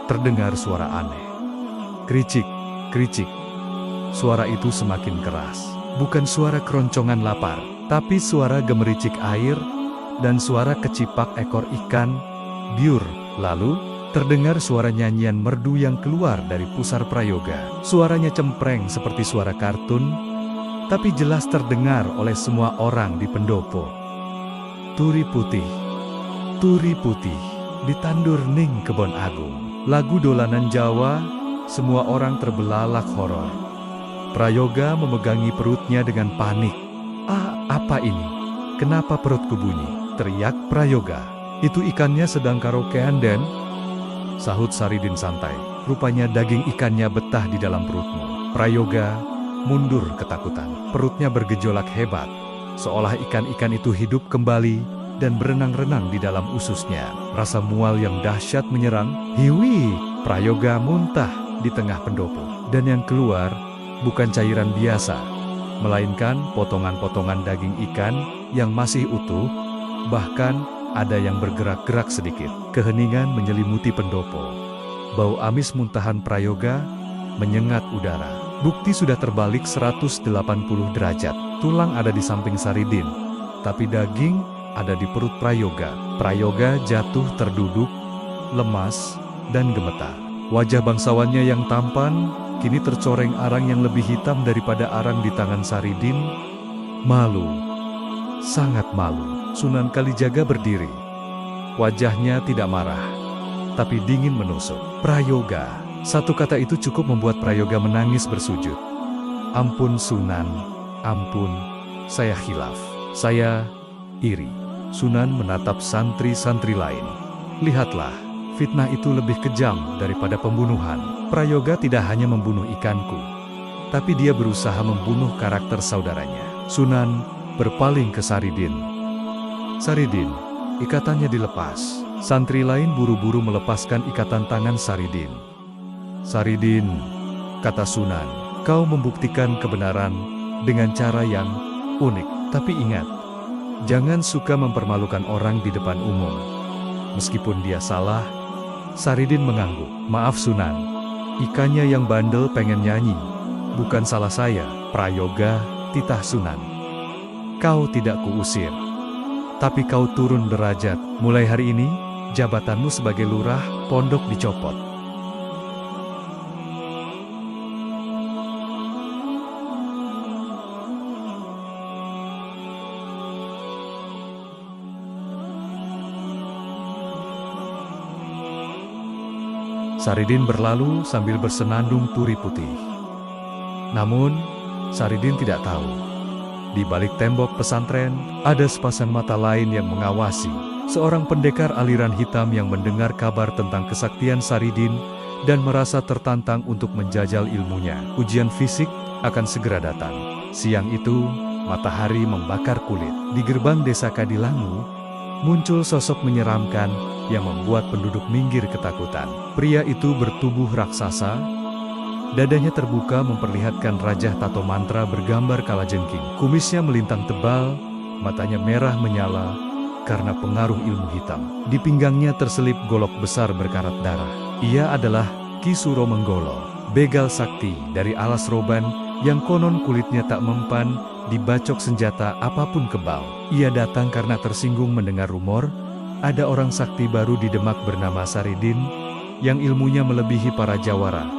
[SPEAKER 1] terdengar suara aneh. Kricik, kricik. Suara itu semakin keras. Bukan suara keroncongan lapar, tapi suara gemericik air dan suara kecipak ekor ikan biur. Lalu terdengar suara nyanyian merdu yang keluar dari pusar Prayoga. Suaranya cempreng seperti suara kartun, tapi jelas terdengar oleh semua orang di pendopo. Turi putih, ditandur ning kebon agung. Lagu dolanan Jawa, semua orang terbelalak horor. Prayoga memegangi perutnya dengan panik. Ah, apa ini? Kenapa perutku bunyi? Teriak Prayoga. Itu ikannya sedang karaokean, Den? Sahut Saridin santai. Rupanya daging ikannya betah di dalam perutmu. Prayoga mundur ketakutan. Perutnya bergejolak hebat, seolah ikan-ikan itu hidup kembali dan berenang-renang di dalam ususnya. Rasa mual yang dahsyat menyerang. Hiwi, Prayoga muntah di tengah pendopo. Dan yang keluar bukan cairan biasa, melainkan potongan-potongan daging ikan yang masih utuh, bahkan ada yang bergerak-gerak sedikit. Keheningan menyelimuti pendopo. Bau amis muntahan Prayoga menyengat udara. Bukti sudah terbalik 180 derajat. Tulang ada di samping Saridin, tapi daging ada di perut Prayoga. Prayoga jatuh terduduk, lemas, dan gemetar. Wajah bangsawannya yang tampan kini tercoreng arang yang lebih hitam daripada arang di tangan Saridin. Malu, sangat malu. Sunan Kalijaga berdiri. Wajahnya tidak marah, tapi dingin menusuk. Prayoga. Satu kata itu cukup membuat Prayoga menangis bersujud. Ampun Sunan, ampun, saya khilaf. Saya iri. Sunan menatap santri-santri lain. Lihatlah, fitnah itu lebih kejam daripada pembunuhan. Prayoga tidak hanya membunuh ikanku, tapi dia berusaha membunuh karakter saudaranya. Sunan berpaling ke Saridin. Saridin, ikatannya dilepas. Santri lain buru-buru melepaskan ikatan tangan Saridin. Saridin, kata Sunan, kau membuktikan kebenaran dengan cara yang unik. Tapi ingat, jangan suka mempermalukan orang di depan umum. Meskipun dia salah, Saridin mengangguk. Maaf Sunan, ikannya yang bandel pengen nyanyi. Bukan salah saya. Prayoga titah Sunan. Kau tidak kuusir, tapi kau turun derajat. Mulai hari ini, jabatanmu sebagai lurah pondok dicopot. Saridin berlalu sambil bersenandung turi putih. Namun, Saridin tidak tahu, di balik tembok pesantren, ada sepasang mata lain yang mengawasi. Seorang pendekar aliran hitam yang mendengar kabar tentang kesaktian Saridin dan merasa tertantang untuk menjajal ilmunya. Ujian fisik akan segera datang. Siang itu, matahari membakar kulit. Di gerbang desa Kadilangu, muncul sosok menyeramkan yang membuat penduduk minggir ketakutan. Pria itu bertubuh raksasa, dadanya terbuka memperlihatkan rajah tato mantra bergambar kalajengking. Kumisnya melintang tebal, matanya merah menyala karena pengaruh ilmu hitam. Di pinggangnya terselip golok besar berkarat darah. Ia adalah Ki Suro Menggolo, begal sakti dari alas roban yang konon kulitnya tak mempan dibacok senjata apapun kebal. Ia datang karena tersinggung mendengar rumor Ada orang sakti baru di Demak bernama Saridin, yang ilmunya melebihi para jawara.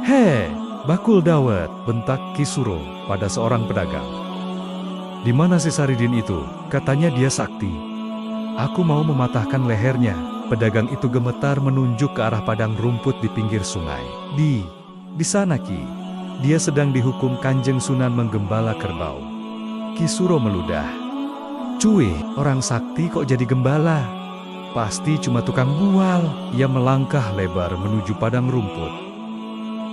[SPEAKER 1] "Hei, bakul dawet," bentak Ki Suro pada seorang pedagang. "Di mana si Saridin itu? Katanya dia sakti. Aku mau mematahkan lehernya." Pedagang itu gemetar menunjuk ke arah padang rumput di pinggir sungai. Di sana Ki. Dia sedang dihukum Kanjeng Sunan menggembala kerbau." Ki Suro meludah. "Cuy, orang sakti kok jadi gembala? Pasti cuma tukang bual." Ia melangkah lebar menuju padang rumput.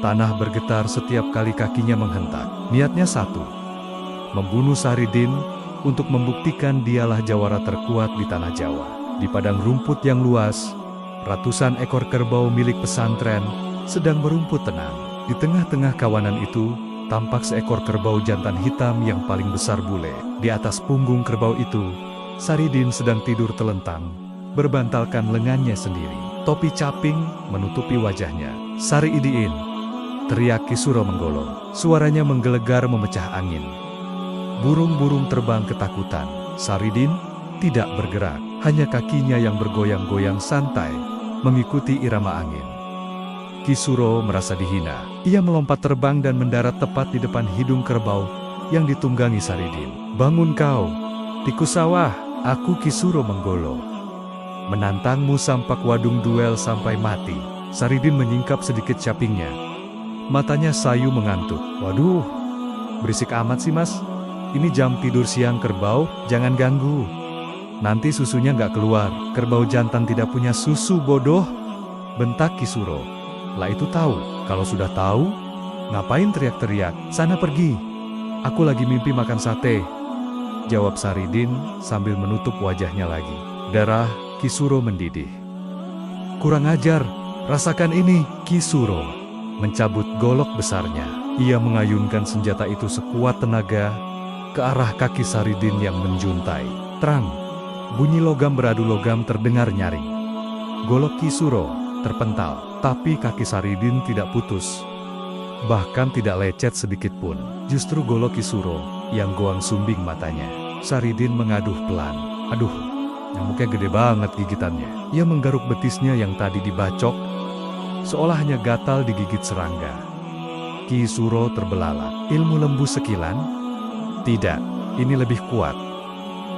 [SPEAKER 1] Tanah bergetar setiap kali kakinya menghentak. Niatnya satu, membunuh Saridin untuk membuktikan dialah jawara terkuat di tanah Jawa. Di padang rumput yang luas, ratusan ekor kerbau milik pesantren sedang berumput tenang. Di tengah-tengah kawanan itu, tampak seekor kerbau jantan hitam yang paling besar bule. Di atas punggung kerbau itu, Saridin sedang tidur telentang, berbantalkan lengannya sendiri. Topi caping menutupi wajahnya. "Sari Idiin!" teriak Ki Suro menggolong. Suaranya menggelegar memecah angin. Burung-burung terbang ketakutan. Saridin tidak bergerak, hanya kakinya yang bergoyang-goyang santai, mengikuti irama angin. Ki Suro merasa dihina. Ia melompat terbang dan mendarat tepat di depan hidung kerbau yang ditunggangi Saridin. "Bangun kau, tikus sawah, aku Ki Suro menggolo. Menantangmu sampak wadung duel sampai mati." Saridin menyingkap sedikit capingnya. Matanya sayu mengantuk. "Waduh, berisik amat sih mas. Ini jam tidur siang kerbau, jangan ganggu. Nanti susunya nggak keluar." "Kerbau jantan tidak punya susu bodoh," bentak Ki Suro. "Lah itu tahu, kalau sudah tahu, ngapain teriak-teriak? Sana pergi. Aku lagi mimpi makan sate," jawab Saridin sambil menutup wajahnya lagi. Darah Ki Suro mendidih. "Kurang ajar, rasakan ini." Ki Suro mencabut golok besarnya. Ia mengayunkan senjata itu sekuat tenaga ke arah kaki Saridin yang menjuntai. Terang, bunyi logam beradu logam terdengar nyaring. Golok Ki Suro terpental, tapi kaki Saridin tidak putus, bahkan tidak lecet sedikit pun. Justru golok Ki Suro yang goang sumbing matanya. Saridin mengaduh pelan. "Aduh, nyamuknya gede banget gigitannya." Ia menggaruk betisnya yang tadi dibacok, seolah hanya gatal digigit serangga. Ki Suro terbelalak. "Ilmu lembu sekilan? Tidak, ini lebih kuat.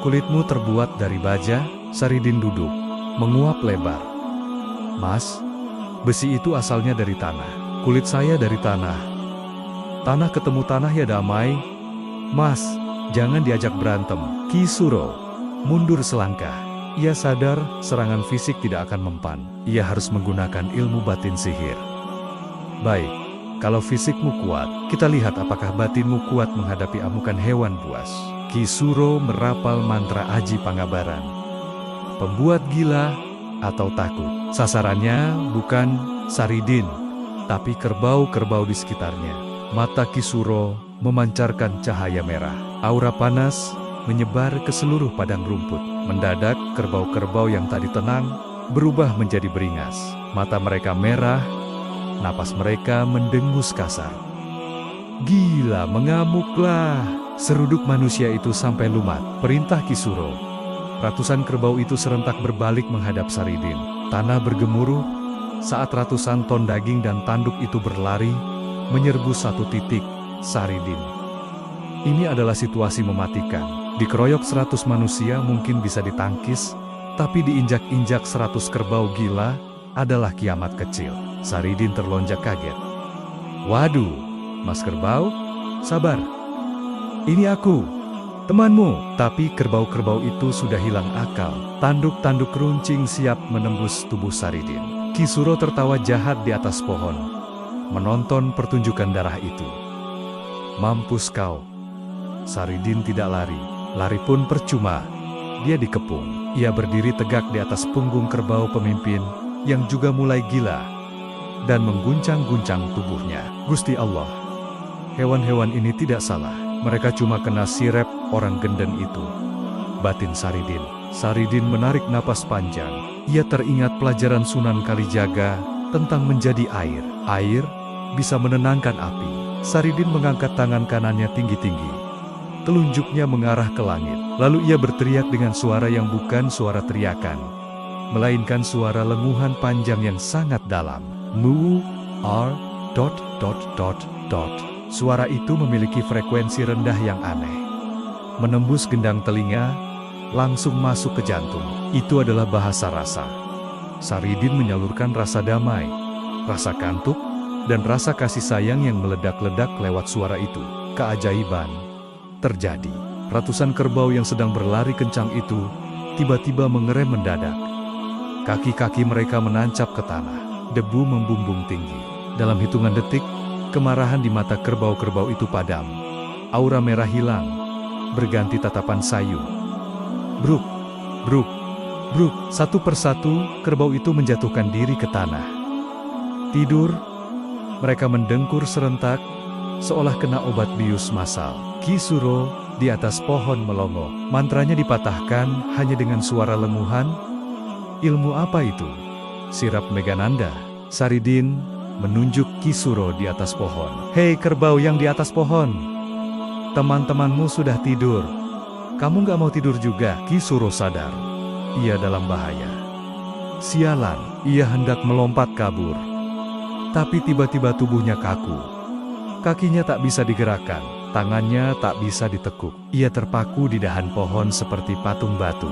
[SPEAKER 1] Kulitmu terbuat dari baja." Saridin duduk, menguap lebar. "Mas, besi itu asalnya dari tanah. Kulit saya dari tanah. Tanah ketemu tanah ya damai. Mas, jangan diajak berantem." Ki Suro mundur selangkah. Ia sadar serangan fisik tidak akan mempan. Ia harus menggunakan ilmu batin sihir. "Baik, kalau fisikmu kuat, kita lihat apakah batinmu kuat menghadapi amukan hewan buas." Ki Suro merapal mantra Aji Pangabaran. Pembuat gila atau takut. Sasarannya bukan Saridin, tapi kerbau-kerbau di sekitarnya. Mata Ki Suro memancarkan cahaya merah. Aura panas menyebar ke seluruh padang rumput. Mendadak, kerbau-kerbau yang tadi tenang berubah menjadi beringas. Mata mereka merah, napas mereka mendengus kasar. "Gila, mengamuklah!" Seruduk manusia itu sampai lumat. Perintah Ki Suro. Ratusan kerbau itu serentak berbalik menghadap Saridin. Tanah bergemuruh saat ratusan ton daging dan tanduk itu berlari menyerbu satu titik, Saridin. Ini adalah situasi mematikan. Dikeroyok 100 manusia mungkin bisa ditangkis, tapi diinjak-injak 100 kerbau gila adalah kiamat kecil. Saridin terlonjak kaget. "Waduh, Mas Kerbau, sabar. Ini aku, temanmu." Tapi kerbau-kerbau itu sudah hilang akal. Tanduk-tanduk runcing siap menembus tubuh Saridin. Ki Suro tertawa jahat di atas pohon, menonton pertunjukan darah itu. "Mampus kau." Saridin tidak lari. Lari pun percuma. Dia dikepung. Ia berdiri tegak di atas punggung kerbau pemimpin yang juga mulai gila dan mengguncang-guncang tubuhnya. Gusti Allah, hewan-hewan ini tidak salah. Mereka cuma kena sirep orang genden itu. Batin Saridin. Saridin menarik napas panjang. Ia teringat pelajaran Sunan Kalijaga tentang menjadi air. Air bisa menenangkan api. Saridin mengangkat tangan kanannya tinggi-tinggi. Telunjuknya mengarah ke langit. Lalu ia berteriak dengan suara yang bukan suara teriakan. melainkan suara lenguhan panjang yang sangat dalam. Mu, r, dot, dot, dot, dot. Suara itu memiliki frekuensi rendah yang aneh. Menembus gendang telinga, langsung masuk ke jantung. Itu adalah bahasa rasa. Saridin menyalurkan rasa damai, rasa kantuk, dan rasa kasih sayang yang meledak-ledak lewat suara itu. Keajaiban terjadi. Ratusan kerbau yang sedang berlari kencang itu tiba-tiba mengerem mendadak. Kaki-kaki mereka menancap ke tanah. Debu membumbung tinggi. Dalam hitungan detik, kemarahan di mata kerbau-kerbau itu padam. Aura merah hilang, berganti tatapan sayu. Bruk, bruk, bruk. Satu persatu, kerbau itu menjatuhkan diri ke tanah. Tidur, mereka mendengkur serentak, seolah kena obat bius massal. Ki Suro di atas pohon melongo. Mantranya dipatahkan hanya dengan suara lenguhan. Ilmu apa itu? Sirap Megananda. Saridin menunjuk Ki Suro di atas pohon. Hei kerbau yang di atas pohon, teman-temanmu sudah tidur. Kamu gak mau tidur juga? Ki Suro sadar. Ia dalam bahaya. Sialan, ia hendak melompat kabur. Tapi tiba-tiba tubuhnya kaku. Kakinya tak bisa digerakkan, tangannya tak bisa ditekuk. Ia terpaku di dahan pohon seperti patung batu.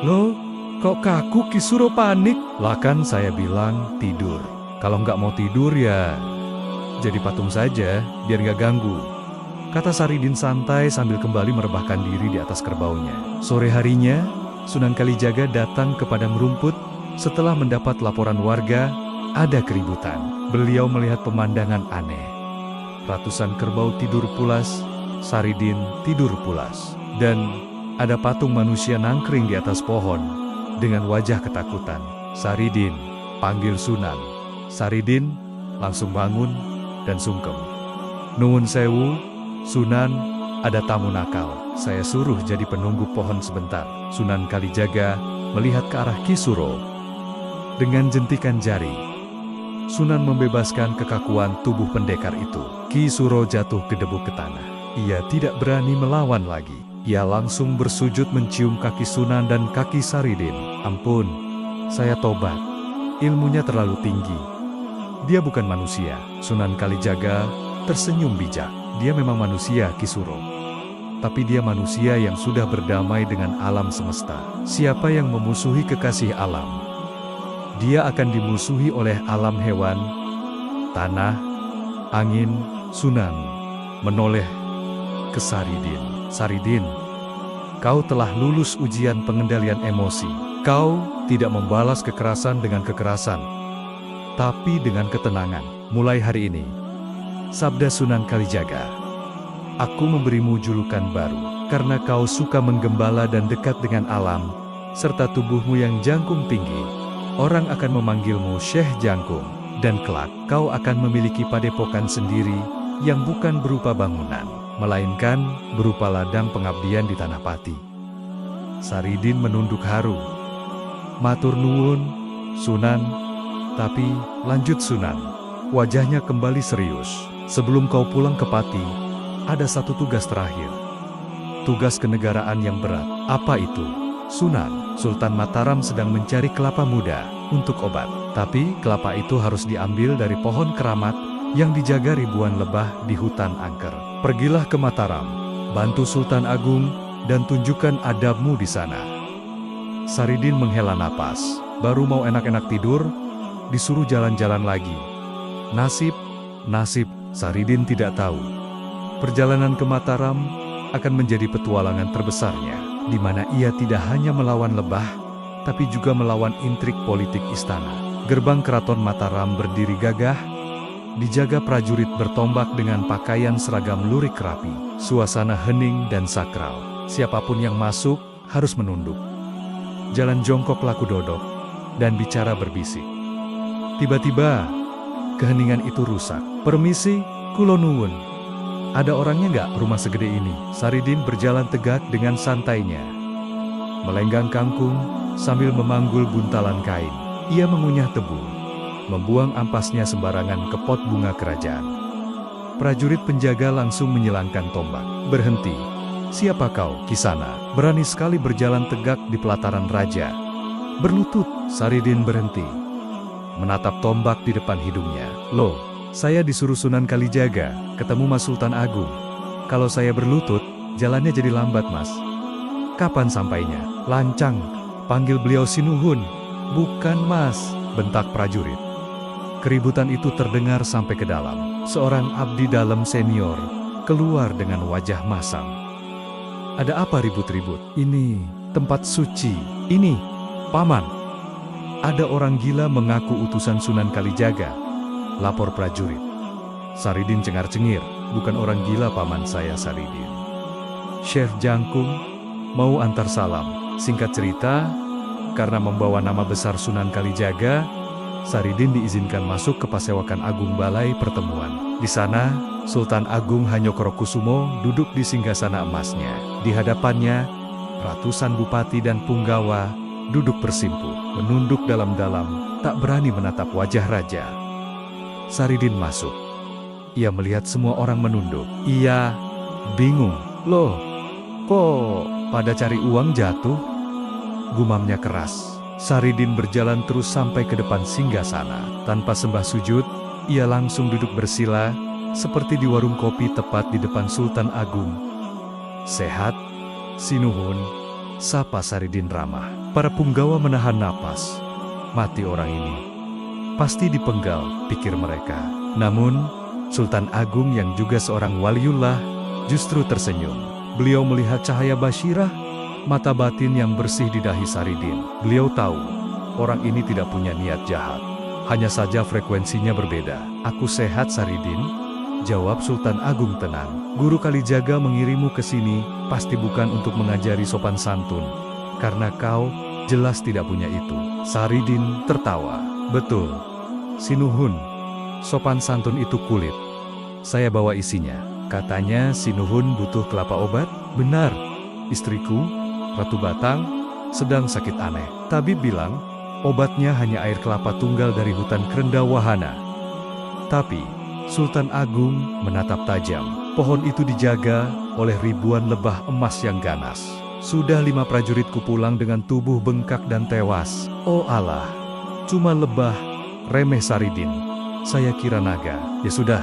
[SPEAKER 1] Loh, kok kaku? Ki Suro panik. Lah kan saya bilang tidur. Kalau nggak mau tidur ya jadi patung saja, biar nggak ganggu. Kata Saridin santai sambil kembali merebahkan diri di atas kerbaunya. Sore harinya, Sunan Kalijaga datang ke padang rumput setelah mendapat laporan warga ada keributan. Beliau melihat pemandangan aneh. Ratusan kerbau tidur pulas, Saridin tidur pulas. Dan ada patung manusia nangkring di atas pohon dengan wajah ketakutan. Saridin panggil Sunan. Saridin langsung bangun dan sungkem. Nuwun sewu, Sunan, ada tamu nakal. Saya suruh jadi penunggu pohon sebentar. Sunan Kalijaga melihat ke arah Ki Suro. Dengan jentikan jari, Sunan membebaskan kekakuan tubuh pendekar itu. Ki Suro jatuh ke debu ke tanah. Ia tidak berani melawan lagi. Ia langsung bersujud mencium kaki Sunan dan kaki Saridin. Ampun, saya tobat. Ilmunya terlalu tinggi. Dia bukan manusia. Sunan Kalijaga tersenyum bijak. Dia memang manusia, Ki Suro. Tapi dia manusia yang sudah berdamai dengan alam semesta. Siapa yang memusuhi kekasih alam, dia akan dimusuhi oleh alam hewan, tanah, angin. Sunan menoleh ke Saridin. Saridin, kau telah lulus ujian pengendalian emosi. Kau tidak membalas kekerasan dengan kekerasan, tapi dengan ketenangan. Mulai hari ini, sabda Sunan Kalijaga, aku memberimu julukan baru. Karena kau suka menggembala dan dekat dengan alam, serta tubuhmu yang jangkung tinggi, orang akan memanggilmu Syekh Jangkung. Dan kelak, kau akan memiliki padepokan sendiri yang bukan berupa bangunan, melainkan berupa ladang pengabdian di Tanah Pati. Saridin menunduk haru. Matur nuwun, Sunan. Tapi, lanjut Sunan. Wajahnya kembali serius. Sebelum kau pulang ke Pati, ada satu tugas terakhir. Tugas kenegaraan yang berat. Apa itu? Sunan, Sultan Mataram sedang mencari kelapa muda untuk obat. Tapi, kelapa itu harus diambil dari pohon keramat yang dijaga ribuan lebah di hutan angker. Pergilah ke Mataram, bantu Sultan Agung, dan tunjukkan adabmu di sana. Saridin menghela napas. Baru mau enak-enak tidur, disuruh jalan-jalan lagi. Nasib, Saridin tidak tahu. Perjalanan ke Mataram akan menjadi petualangan terbesarnya, di mana ia tidak hanya melawan lebah, tapi juga melawan intrik politik istana. Gerbang keraton Mataram berdiri gagah, dijaga prajurit bertombak dengan pakaian seragam lurik rapi. Suasana hening dan sakral. Siapapun yang masuk harus menunduk. Jalan jongkok laku dodok, dan bicara berbisik. Tiba-tiba, keheningan itu rusak. Permisi, kulo nuwun. Ada orangnya nggak rumah segede ini? Saridin berjalan tegak dengan santainya, melenggang kangkung sambil memanggul buntalan kain. Ia mengunyah tebu, membuang ampasnya sembarangan ke pot bunga kerajaan. Prajurit penjaga langsung menyilangkan tombak. Berhenti. Siapa kau, Kisana? Berani sekali berjalan tegak di pelataran raja. Berlutut, Saridin berhenti. Menatap tombak di depan hidungnya. Loh, saya disuruh Sunan Kalijaga, ketemu Mas Sultan Agung. Kalau saya berlutut, jalannya jadi lambat, Mas. Kapan sampainya? Lancang, panggil beliau Sinuhun. Bukan, Mas, bentak prajurit. Keributan itu terdengar sampai ke dalam. Seorang abdi dalam senior keluar dengan wajah masam. Ada apa ribut-ribut? Ini tempat suci. Ini, Paman. Ada orang gila mengaku utusan Sunan Kalijaga, lapor prajurit. Saridin cengar-cengir. Bukan orang gila, Paman saya, Saridin. Syekh Jangkung mau antar salam. Singkat cerita, karena membawa nama besar Sunan Kalijaga, Saridin diizinkan masuk ke Pasewakan Agung Balai Pertemuan. Di sana, Sultan Agung Hanyokrokusumo duduk di singgasana emasnya. Di hadapannya, ratusan bupati dan punggawa duduk bersimpu, menunduk dalam-dalam, tak berani menatap wajah raja. Saridin masuk. Ia melihat semua orang menunduk. Ia bingung. Loh, kok pada cari uang jatuh? Gumamnya keras. Saridin berjalan terus sampai ke depan singgasana. Tanpa sembah sujud, ia langsung duduk bersila, seperti di warung kopi tepat di depan Sultan Agung. Sehat, Sinuhun, sapa Saridin ramah. Para punggawa menahan napas. Mati orang ini. Pasti dipenggal, pikir mereka. Namun, Sultan Agung yang juga seorang waliullah, justru tersenyum. Beliau melihat cahaya basyirah, mata batin yang bersih di dahi Saridin. Beliau tahu, orang ini tidak punya niat jahat. Hanya saja frekuensinya berbeda. Aku sehat, Saridin, jawab Sultan Agung tenang. Guru Kalijaga mengirimu ke sini, pasti bukan untuk mengajari sopan santun. Karena kau jelas tidak punya itu. Saridin tertawa. Betul, Sinuhun, sopan santun itu kulit. Saya bawa isinya. Katanya Sinuhun butuh kelapa obat? Benar, istriku, Ratu Batang, sedang sakit aneh. Tabib bilang, obatnya hanya air kelapa tunggal dari hutan Krendawahana. Tapi, Sultan Agung menatap tajam. Pohon itu dijaga oleh ribuan lebah emas yang ganas. Sudah 5 prajuritku pulang dengan tubuh bengkak dan tewas. Oh Allah, cuma lebah, remeh Saridin. Saya kira naga. Ya sudah,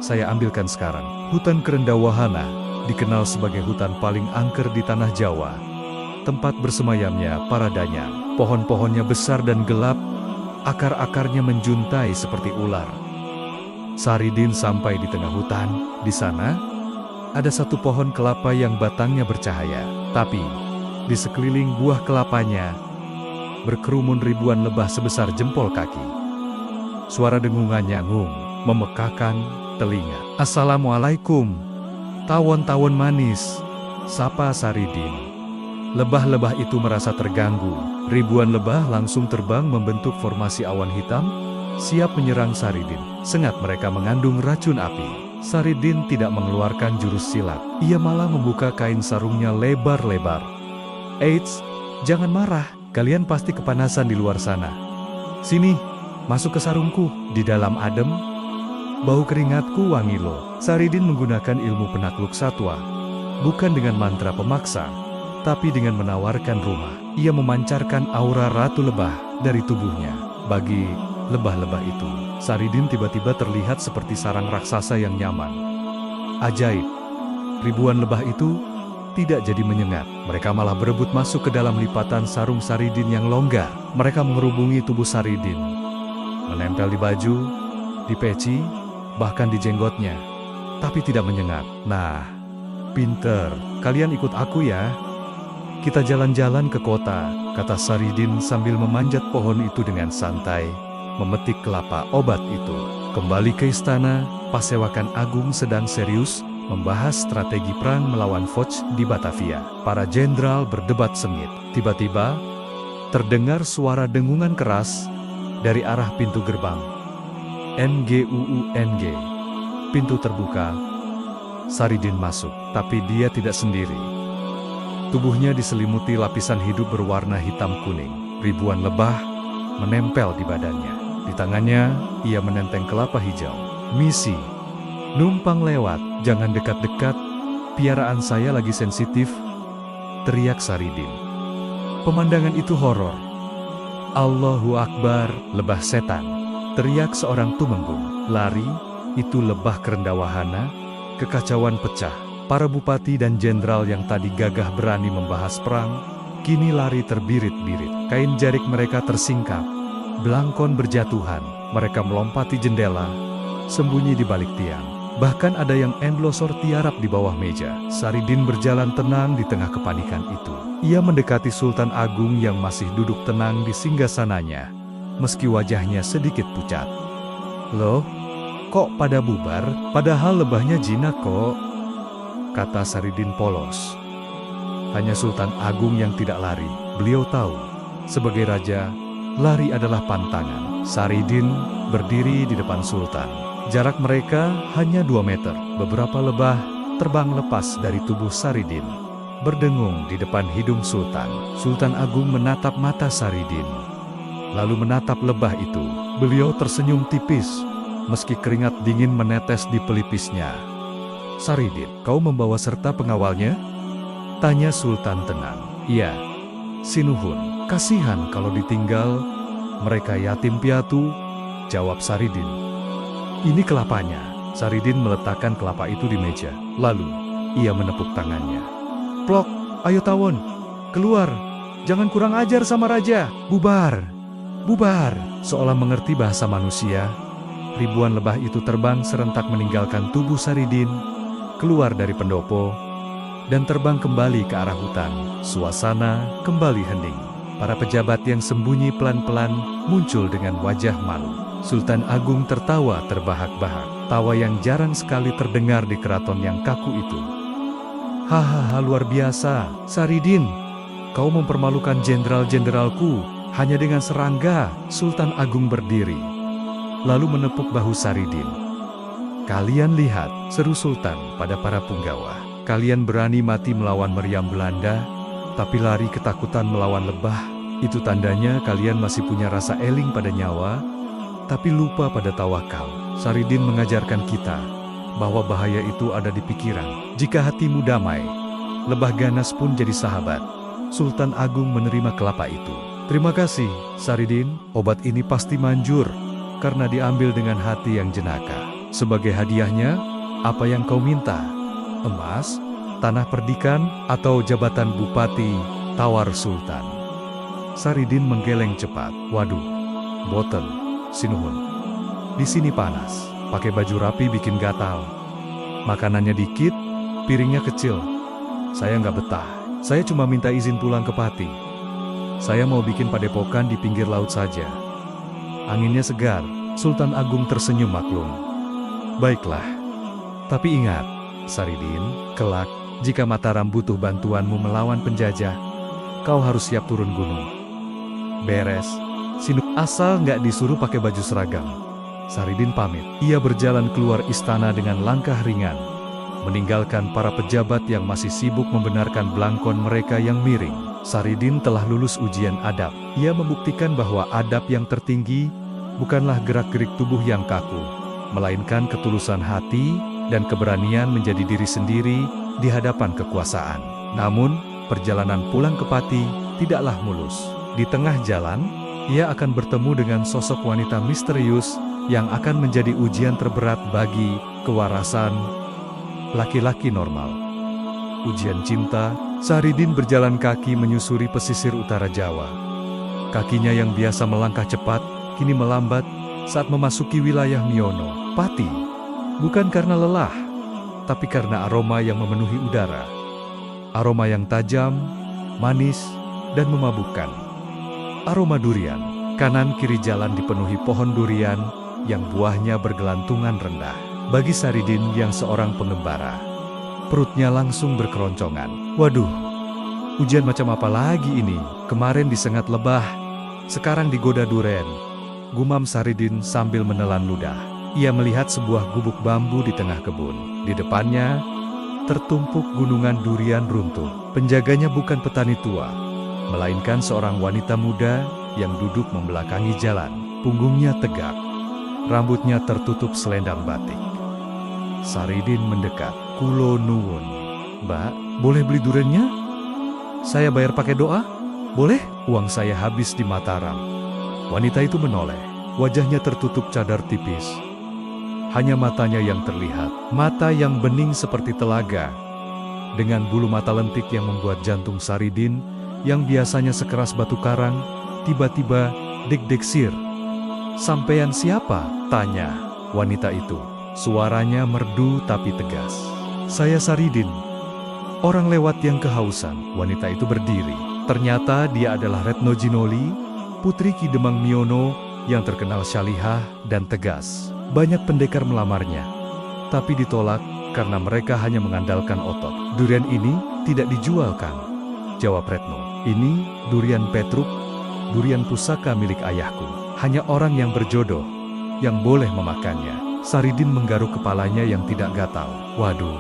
[SPEAKER 1] saya ambilkan sekarang. Hutan Krendawahana dikenal sebagai hutan paling angker di tanah Jawa. Tempat bersemayamnya para danyang. Pohon-pohonnya besar dan gelap, akar-akarnya menjuntai seperti ular. Saridin sampai di tengah hutan. Di sana, ada satu pohon kelapa yang batangnya bercahaya. Tapi, di sekeliling buah kelapanya, berkerumun ribuan lebah sebesar jempol kaki. Suara dengungan nyangung, memekakan telinga. Assalamualaikum, tawon-tawon manis, sapa Saridin. Lebah-lebah itu merasa terganggu. Ribuan lebah langsung terbang membentuk formasi awan hitam, siap menyerang Saridin. Sengat mereka mengandung racun api. Saridin tidak mengeluarkan jurus silat. Ia malah membuka kain sarungnya lebar-lebar. Eits, jangan marah. Kalian pasti kepanasan di luar sana. Sini, masuk ke sarungku. Di dalam adem, bau keringatku wangi loh. Saridin menggunakan ilmu penakluk satwa. Bukan dengan mantra pemaksa, tapi dengan menawarkan rumah. Ia memancarkan aura Ratu Lebah dari tubuhnya. Bagi lebah-lebah itu, Saridin tiba-tiba terlihat seperti sarang raksasa yang nyaman. Ajaib, ribuan lebah itu tidak jadi menyengat. Mereka malah berebut masuk ke dalam lipatan sarung Saridin yang longgar. Mereka mengerubungi tubuh Saridin, menempel di baju, di peci, bahkan di jenggotnya. Tapi tidak menyengat. Nah, pinter, kalian ikut aku ya. Kita jalan-jalan ke kota, kata Saridin sambil memanjat pohon itu dengan santai, memetik kelapa obat itu. Kembali ke istana, Pasewakan Agung sedang serius membahas strategi perang melawan Foch di Batavia. Para jenderal berdebat sengit. Tiba-tiba, terdengar suara dengungan keras dari arah pintu gerbang. NGUUNG. Pintu terbuka. Saridin masuk, tapi dia tidak sendiri. Tubuhnya diselimuti lapisan hidup berwarna hitam kuning. Ribuan lebah menempel di badannya. Di tangannya, ia menenteng kelapa hijau. Misi, numpang lewat, jangan dekat-dekat, piaraan saya lagi sensitif, teriak Saridin. Pemandangan itu horor. Allahu Akbar, lebah setan, teriak seorang tumenggung. Lari, itu lebah kerendawahana, kekacauan pecah. Para bupati dan jenderal yang tadi gagah berani membahas perang, kini lari terbirit-birit. Kain jarik mereka tersingkap, belangkon berjatuhan, mereka melompati jendela, sembunyi di balik tiang. Bahkan ada yang enlosor tiarap di bawah meja. Saridin berjalan tenang di tengah kepanikan itu. Ia mendekati Sultan Agung yang masih duduk tenang di singgasananya, meski wajahnya sedikit pucat. "Loh, kok pada bubar? Padahal lebahnya jinak kok," kata Saridin polos. Hanya Sultan Agung yang tidak lari. Beliau tahu, sebagai raja, lari adalah pantangan. Saridin berdiri di depan Sultan. Jarak mereka hanya 2 meter. Beberapa lebah terbang lepas dari tubuh Saridin, berdengung di depan hidung Sultan. Sultan Agung menatap mata Saridin, lalu menatap lebah itu. Beliau tersenyum tipis, meski keringat dingin menetes di pelipisnya. "Saridin, kau membawa serta pengawalnya?" tanya Sultan tenang. "Iya, Sinuhun. Kasihan kalau ditinggal, mereka yatim piatu," jawab Saridin. "Ini kelapanya." Saridin meletakkan kelapa itu di meja. Lalu, ia menepuk tangannya. "Plok, ayo tawon, keluar. Jangan kurang ajar sama raja. Bubar, bubar." Seolah mengerti bahasa manusia, ribuan lebah itu terbang serentak meninggalkan tubuh Saridin, keluar dari pendopo, dan terbang kembali ke arah hutan. Suasana kembali hening. Para pejabat yang sembunyi pelan-pelan muncul dengan wajah malu. Sultan Agung tertawa terbahak-bahak, tawa yang jarang sekali terdengar di keraton yang kaku itu. "Hahaha, luar biasa, Saridin. Kau mempermalukan jenderal-jenderalku hanya dengan serangga." Sultan Agung berdiri, lalu menepuk bahu Saridin. "Kalian lihat," seru Sultan pada para punggawa. "Kalian berani mati melawan meriam Belanda, tapi lari ketakutan melawan lebah. Itu tandanya kalian masih punya rasa eling pada nyawa, tapi lupa pada tawakal." Saridin mengajarkan kita bahwa bahaya itu ada di pikiran. Jika hatimu damai, lebah ganas pun jadi sahabat. Sultan Agung menerima kelapa itu. "Terima kasih, Saridin. Obat ini pasti manjur, karena diambil dengan hati yang jenaka. Sebagai hadiahnya, apa yang kau minta? Emas, tanah perdikan, atau jabatan bupati?" tawar Sultan. Saridin menggeleng cepat. "Waduh, boten, Sinuhun. Di sini panas, pakai baju rapi bikin gatal. Makanannya dikit, piringnya kecil. Saya nggak betah. Saya cuma minta izin pulang ke Pati. Saya mau bikin padepokan di pinggir laut saja. Anginnya segar." Sultan Agung tersenyum maklum. "Baiklah. Tapi ingat, Saridin, kelak, jika Mataram butuh bantuanmu melawan penjajah, kau harus siap turun gunung." "Beres, Sinuk, asal nggak disuruh pakai baju seragam." Saridin pamit. Ia berjalan keluar istana dengan langkah ringan, meninggalkan para pejabat yang masih sibuk membenarkan belangkon mereka yang miring. Saridin telah lulus ujian adab. Ia membuktikan bahwa adab yang tertinggi bukanlah gerak-gerik tubuh yang kaku, melainkan ketulusan hati dan keberanian menjadi diri sendiri di hadapan kekuasaan. Namun, perjalanan pulang ke Pati tidaklah mulus. Di tengah jalan, ia akan bertemu dengan sosok wanita misterius yang akan menjadi ujian terberat bagi kewarasan laki-laki normal. Ujian cinta. Saridin berjalan kaki menyusuri pesisir utara Jawa. Kakinya yang biasa melangkah cepat, kini melambat saat memasuki wilayah Miono, Pati. Bukan karena lelah, tapi karena aroma yang memenuhi udara. Aroma yang tajam, manis, dan memabukkan. Aroma durian. Kanan kiri jalan dipenuhi pohon durian yang buahnya bergelantungan rendah. Bagi Saridin yang seorang pengembara, perutnya langsung berkeroncongan. "Waduh, ujian macam apa lagi ini? Kemarin disengat lebah, sekarang digoda duren," gumam Saridin sambil menelan ludah. Ia melihat sebuah gubuk bambu di tengah kebun. Di depannya, tertumpuk gunungan durian runtuh. Penjaganya bukan petani tua, melainkan seorang wanita muda yang duduk membelakangi jalan. Punggungnya tegak, rambutnya tertutup selendang batik. Saridin mendekat. "Kulo nuwun, Mbak, boleh beli duriannya? Saya bayar pakai doa? Boleh? Uang saya habis di Mataram. Wanita itu menoleh. Wajahnya tertutup cadar tipis. Hanya matanya yang terlihat. Mata yang bening seperti telaga. Dengan bulu mata lentik yang membuat jantung Saridin, yang biasanya sekeras batu karang, tiba-tiba deg-degsir. "Sampean siapa?" tanya wanita itu. Suaranya merdu tapi tegas. "Saya Saridin, orang lewat yang kehausan." Wanita itu berdiri. Ternyata dia adalah Retno Jinoli, putri Ki Demang Miono yang terkenal syalihah dan tegas. Banyak pendekar melamarnya, tapi ditolak karena mereka hanya mengandalkan otot. "Durian ini tidak dijualkan," jawab Retno. "Ini durian Petruk, durian pusaka milik ayahku. Hanya orang yang berjodoh yang boleh memakannya." Saridin menggaruk kepalanya yang tidak gatal. "Waduh,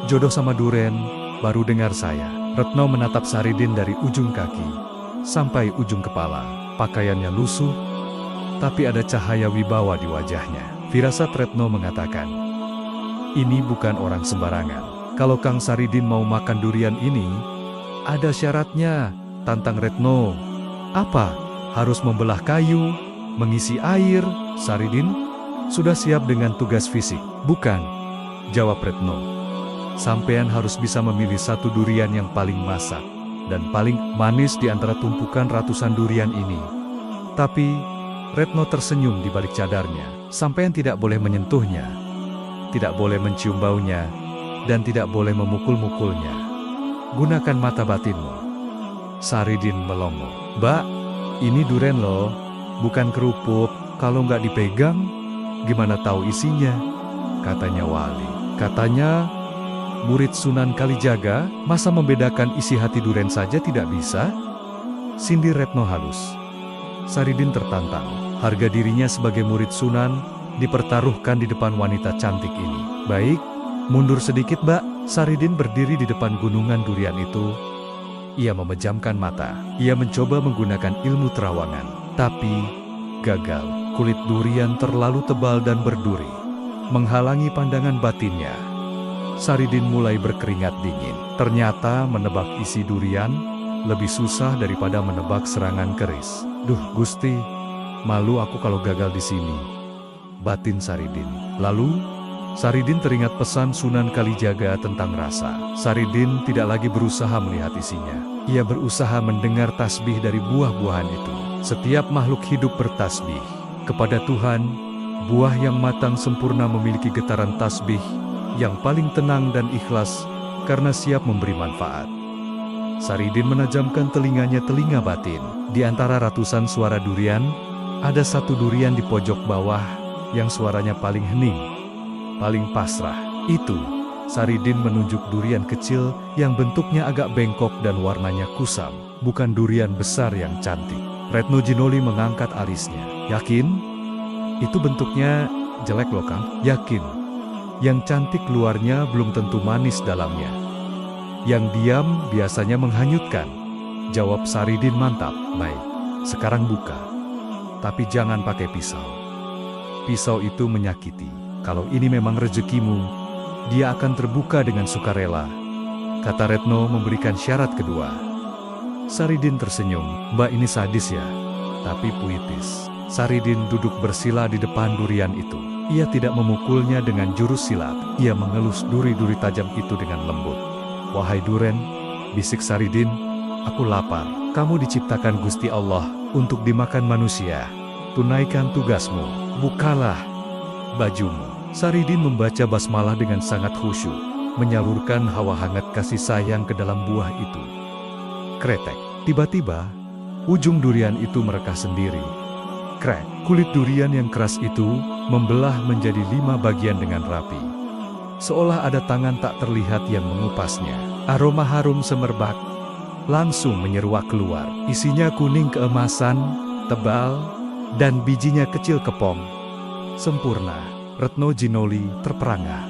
[SPEAKER 1] jodoh sama durian, baru dengar saya." Retno menatap Saridin dari ujung kaki sampai ujung kepala. Pakaiannya lusuh, tapi ada cahaya wibawa di wajahnya. Firasat Retno mengatakan, ini bukan orang sembarangan. "Kalau Kang Saridin mau makan durian ini, ada syaratnya," tantang Retno. "Apa? Harus membelah kayu, mengisi air?" Saridin sudah siap dengan tugas fisik. "Bukan," jawab Retno. "Sampean harus bisa memilih satu durian yang paling masak dan paling manis di antara tumpukan ratusan durian ini." Tapi Retno tersenyum di balik cadarnya. "Sampean tidak boleh menyentuhnya, tidak boleh mencium baunya, dan tidak boleh memukul-mukulnya. Gunakan mata batinmu." Saridin melongo. "Mbak, ini durian loh, bukan kerupuk. Kalau nggak dipegang, gimana tahu isinya?" katanya Wali. "Katanya murid Sunan Kalijaga, masa membedakan isi hati durian saja tidak bisa?" sindir Retno halus. Saridin tertantang. Harga dirinya sebagai murid Sunan dipertaruhkan di depan wanita cantik ini. "Baik, mundur sedikit, Mbak." Saridin berdiri di depan gunungan durian itu. Ia memejamkan mata. Ia mencoba menggunakan ilmu terawangan, tapi gagal. Kulit durian terlalu tebal dan berduri, menghalangi pandangan batinnya. Saridin mulai berkeringat dingin. Ternyata menebak isi durian lebih susah daripada menebak serangan keris. "Duh, Gusti, malu aku kalau gagal di sini," batin Saridin. Lalu, Saridin teringat pesan Sunan Kalijaga tentang rasa. Saridin tidak lagi berusaha melihat isinya. Ia berusaha mendengar tasbih dari buah-buahan itu. Setiap makhluk hidup bertasbih kepada Tuhan. Buah yang matang sempurna memiliki getaran tasbih yang paling tenang dan ikhlas karena siap memberi manfaat. Saridin menajamkan telinganya, telinga batin. Di antara ratusan suara durian, ada satu durian di pojok bawah yang suaranya paling hening, paling pasrah. Itu, Saridin menunjuk durian kecil yang bentuknya agak bengkok dan warnanya kusam. Bukan durian besar yang cantik. Retno Jinoli mengangkat alisnya. "Yakin? Itu bentuknya jelek loh, Kang." "Yakin. Yang cantik luarnya belum tentu manis dalamnya. Yang diam biasanya menghanyutkan," jawab Saridin mantap. "Baik, sekarang buka. Tapi jangan pakai pisau. Pisau itu menyakiti. Kalau ini memang rezekimu, dia akan terbuka dengan sukarela," kata Retno memberikan syarat kedua. Saridin tersenyum. "Mbak ini sadis ya, tapi puitis." Saridin duduk bersila di depan durian itu. Ia tidak memukulnya dengan jurus silat. Ia mengelus duri-duri tajam itu dengan lembut. "Wahai duren," bisik Saridin, "aku lapar. Kamu diciptakan Gusti Allah untuk dimakan manusia. Tunaikan tugasmu. Bukalah bajumu." Saridin membaca basmalah dengan sangat khusyuk, menyalurkan hawa hangat kasih sayang ke dalam buah itu. Kretek. Tiba-tiba, ujung durian itu merekah sendiri. Krek. Kulit durian yang keras itu membelah menjadi 5 bagian dengan rapi. Seolah ada tangan tak terlihat yang mengupasnya. Aroma harum semerbak langsung menyeruak keluar. Isinya kuning keemasan, tebal, dan bijinya kecil kepong. Sempurna. Retno Jinoli terperangah.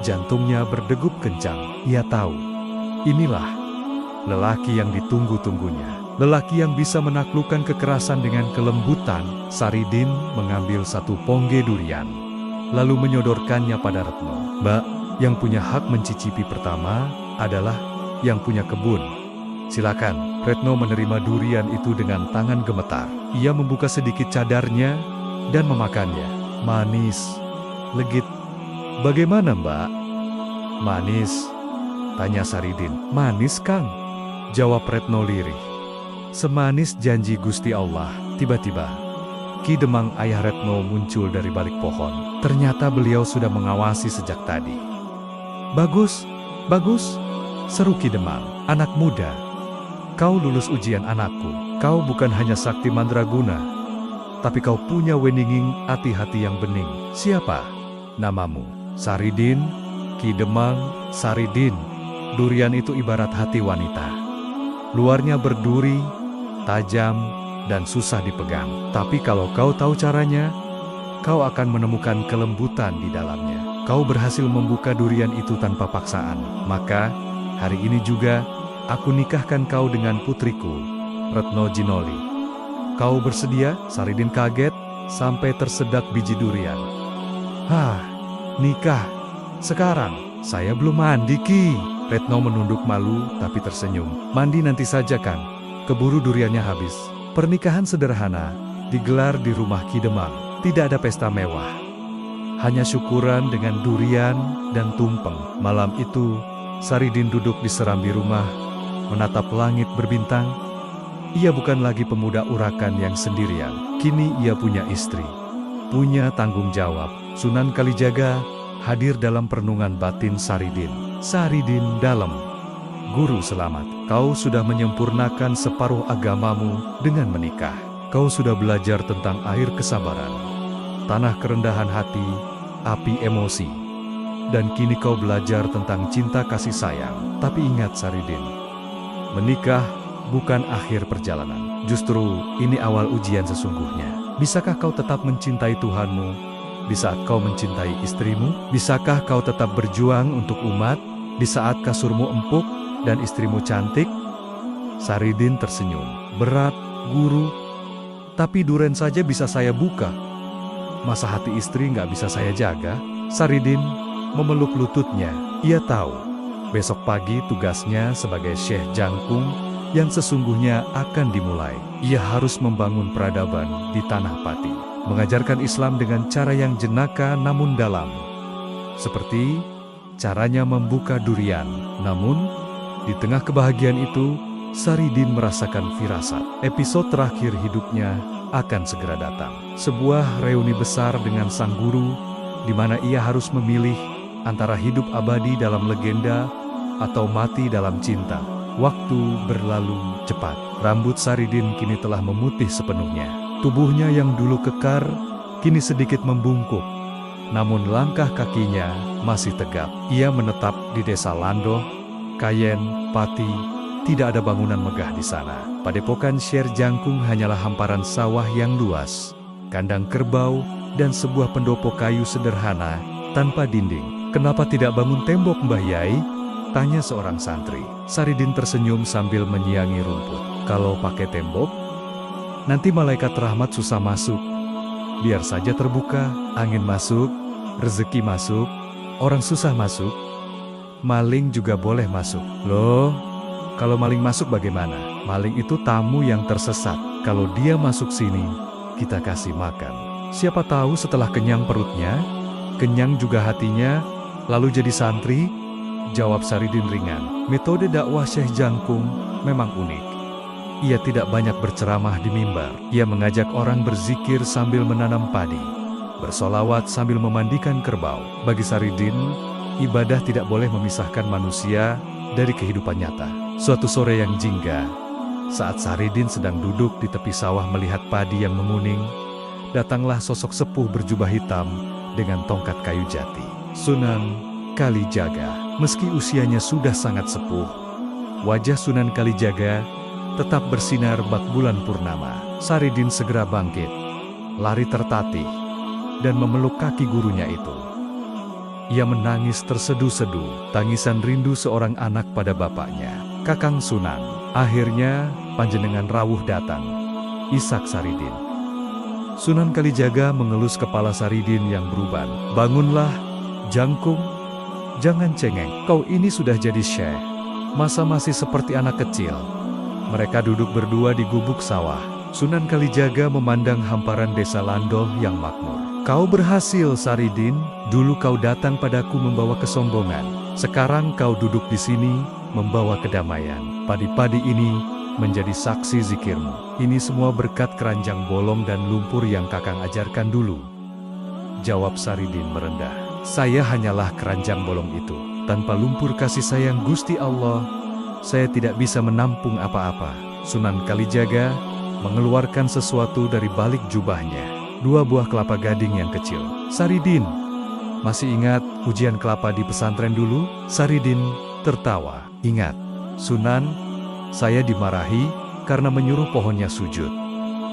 [SPEAKER 1] Jantungnya berdegup kencang. Ia tahu, inilah lelaki yang ditunggu-tunggunya. Lelaki yang bisa menaklukkan kekerasan dengan kelembutan. Saridin mengambil satu pongge durian, lalu menyodorkannya pada Retno. "Mbak, yang punya hak mencicipi pertama adalah yang punya kebun. Silakan." Retno menerima durian itu dengan tangan gemetar. Ia membuka sedikit cadarnya dan memakannya. Manis, legit. Bagaimana, Mbak? Manis, tanya Saridin. Manis, Kang, jawab Retno lirih. Semanis janji Gusti Allah. Tiba-tiba, Ki Demang ayah Retno muncul dari balik pohon. Ternyata beliau sudah mengawasi sejak tadi. Bagus, bagus, seru Ki Demang. Anak muda, kau lulus ujian anakku. Kau bukan hanya sakti mandraguna, tapi kau punya weninging hati-hati yang bening. Siapa namamu? Saridin, Ki Demang, Saridin. Durian itu ibarat hati wanita. Luarnya berduri, tajam, dan susah dipegang. Tapi kalau kau tahu caranya, kau akan menemukan kelembutan di dalamnya. Kau berhasil membuka durian itu tanpa paksaan. Maka, hari ini juga, aku nikahkan kau dengan putriku, Retno Jinoli. Kau bersedia? Saridin kaget, sampai tersedak biji durian. Hah, nikah? Sekarang? Saya belum mandi, Ki. Retno menunduk malu, tapi tersenyum. Mandi nanti saja, Kang. Keburu duriannya habis. Pernikahan sederhana, digelar di rumah Ki Demang. Tidak ada pesta mewah. Hanya syukuran dengan durian dan tumpeng. Malam itu, Saridin duduk di serambi rumah, menatap langit berbintang. Ia bukan lagi pemuda urakan yang sendirian. Kini ia punya istri, punya tanggung jawab. Sunan Kalijaga hadir dalam perenungan batin Saridin. Saridin dalam. Guru selamat, kau sudah menyempurnakan separuh agamamu dengan menikah. Kau sudah belajar tentang air kesabaran, tanah kerendahan hati, api emosi. Dan kini kau belajar tentang cinta kasih sayang. Tapi ingat Saridin, menikah bukan akhir perjalanan. Justru ini awal ujian sesungguhnya. Bisakah kau tetap mencintai Tuhanmu di saat kau mencintai istrimu? Bisakah kau tetap berjuang untuk umat di saat kasurmu empuk dan istrimu cantik? Saridin tersenyum. Berat, guru. Tapi duren saja bisa saya buka. Masa hati istri nggak bisa saya jaga? Saridin memeluk lututnya. Ia tahu, besok pagi tugasnya sebagai Syekh Jangkung yang sesungguhnya akan dimulai. Ia harus membangun peradaban di Tanah Pati. Mengajarkan Islam dengan cara yang jenaka namun dalam. Seperti caranya membuka durian. Namun, di tengah kebahagiaan itu, Saridin merasakan firasat. Episode terakhir hidupnya akan segera datang. Sebuah reuni besar dengan sang guru, di mana ia harus memilih antara hidup abadi dalam legenda atau mati dalam cinta. Waktu berlalu cepat. Rambut Saridin kini telah memutih sepenuhnya. Tubuhnya yang dulu kekar, kini sedikit membungkuk. Namun langkah kakinya masih tegap. Ia menetap di desa Landoh, Kayen, Pati. Tidak ada bangunan megah di sana. Padepokan Syekh Jangkung hanyalah hamparan sawah yang luas, kandang kerbau, dan sebuah pendopo kayu sederhana tanpa dinding. Kenapa tidak bangun tembok, Mbah Yai? Tanya seorang santri. Saridin tersenyum sambil menyiangi rumput. Kalau pakai tembok, nanti malaikat rahmat susah masuk. Biar saja terbuka, angin masuk, rezeki masuk, orang susah masuk. Maling juga boleh masuk. Loh, kalau maling masuk bagaimana? Maling itu tamu yang tersesat. Kalau dia masuk sini, kita kasih makan. Siapa tahu setelah kenyang perutnya, kenyang juga hatinya, lalu jadi santri? Jawab Saridin ringan. Metode dakwah Syekh Jangkung memang unik. Ia tidak banyak berceramah di mimbar. Ia mengajak orang berzikir sambil menanam padi, bersolawat sambil memandikan kerbau. Bagi Saridin, ibadah tidak boleh memisahkan manusia dari kehidupan nyata. Suatu sore yang jingga, saat Saridin sedang duduk di tepi sawah melihat padi yang menguning, datanglah sosok sepuh berjubah hitam dengan tongkat kayu jati. Sunan Kalijaga. Meski usianya sudah sangat sepuh, wajah Sunan Kalijaga tetap bersinar bak bulan purnama. Saridin segera bangkit, lari tertatih, dan memeluk kaki gurunya itu. Ia menangis terseduh-seduh, tangisan rindu seorang anak pada bapaknya. Kakang Sunan, akhirnya panjenengan rawuh datang. Isak Saridin. Sunan Kalijaga mengelus kepala Saridin yang beruban. Bangunlah, Jangkung. Jangan cengeng, kau ini sudah jadi syekh. Masa masih seperti anak kecil? Mereka duduk berdua di gubuk sawah. Sunan Kalijaga memandang hamparan desa Landoh yang makmur. Kau berhasil, Saridin. Dulu kau datang padaku membawa kesombongan. Sekarang kau duduk di sini, membawa kedamaian. Padi-padi ini menjadi saksi zikirmu. Ini semua berkat keranjang bolong dan lumpur yang Kakang ajarkan dulu. Jawab Saridin merendah. Saya hanyalah keranjang bolong itu. Tanpa lumpur kasih sayang Gusti Allah, saya tidak bisa menampung apa-apa. Sunan Kalijaga mengeluarkan sesuatu dari balik jubahnya. 2 buah kelapa gading yang kecil. Saridin, masih ingat ujian kelapa di pesantren dulu? Saridin tertawa. Ingat, Sunan, saya dimarahi karena menyuruh pohonnya sujud.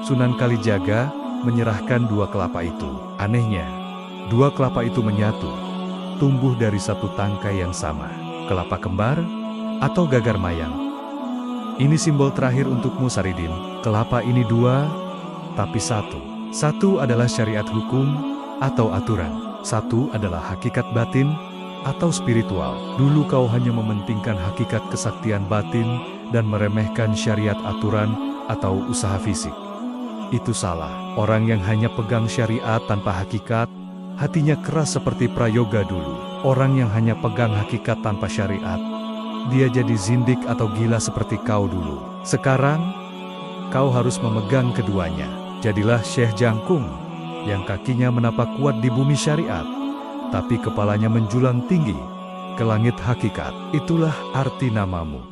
[SPEAKER 1] Sunan Kalijaga menyerahkan 2 kelapa itu. Anehnya, 2 kelapa itu menyatu, tumbuh dari satu tangkai yang sama. Kelapa kembar atau gagar mayang. Ini simbol terakhir untukmu, Saridin. Kelapa ini 2, tapi 1. 1 adalah syariat hukum atau aturan. 1 adalah hakikat batin atau spiritual. Dulu kau hanya mementingkan hakikat kesaktian batin dan meremehkan syariat aturan atau usaha fisik. Itu salah. Orang yang hanya pegang syariat tanpa hakikat, hatinya keras seperti Prayoga dulu. Orang yang hanya pegang hakikat tanpa syariat, dia jadi zindik atau gila seperti kau dulu. Sekarang, kau harus memegang keduanya. Jadilah Syekh Jangkung, yang kakinya menapak kuat di bumi syariat, tapi kepalanya menjulang tinggi ke langit hakikat. Itulah arti namamu,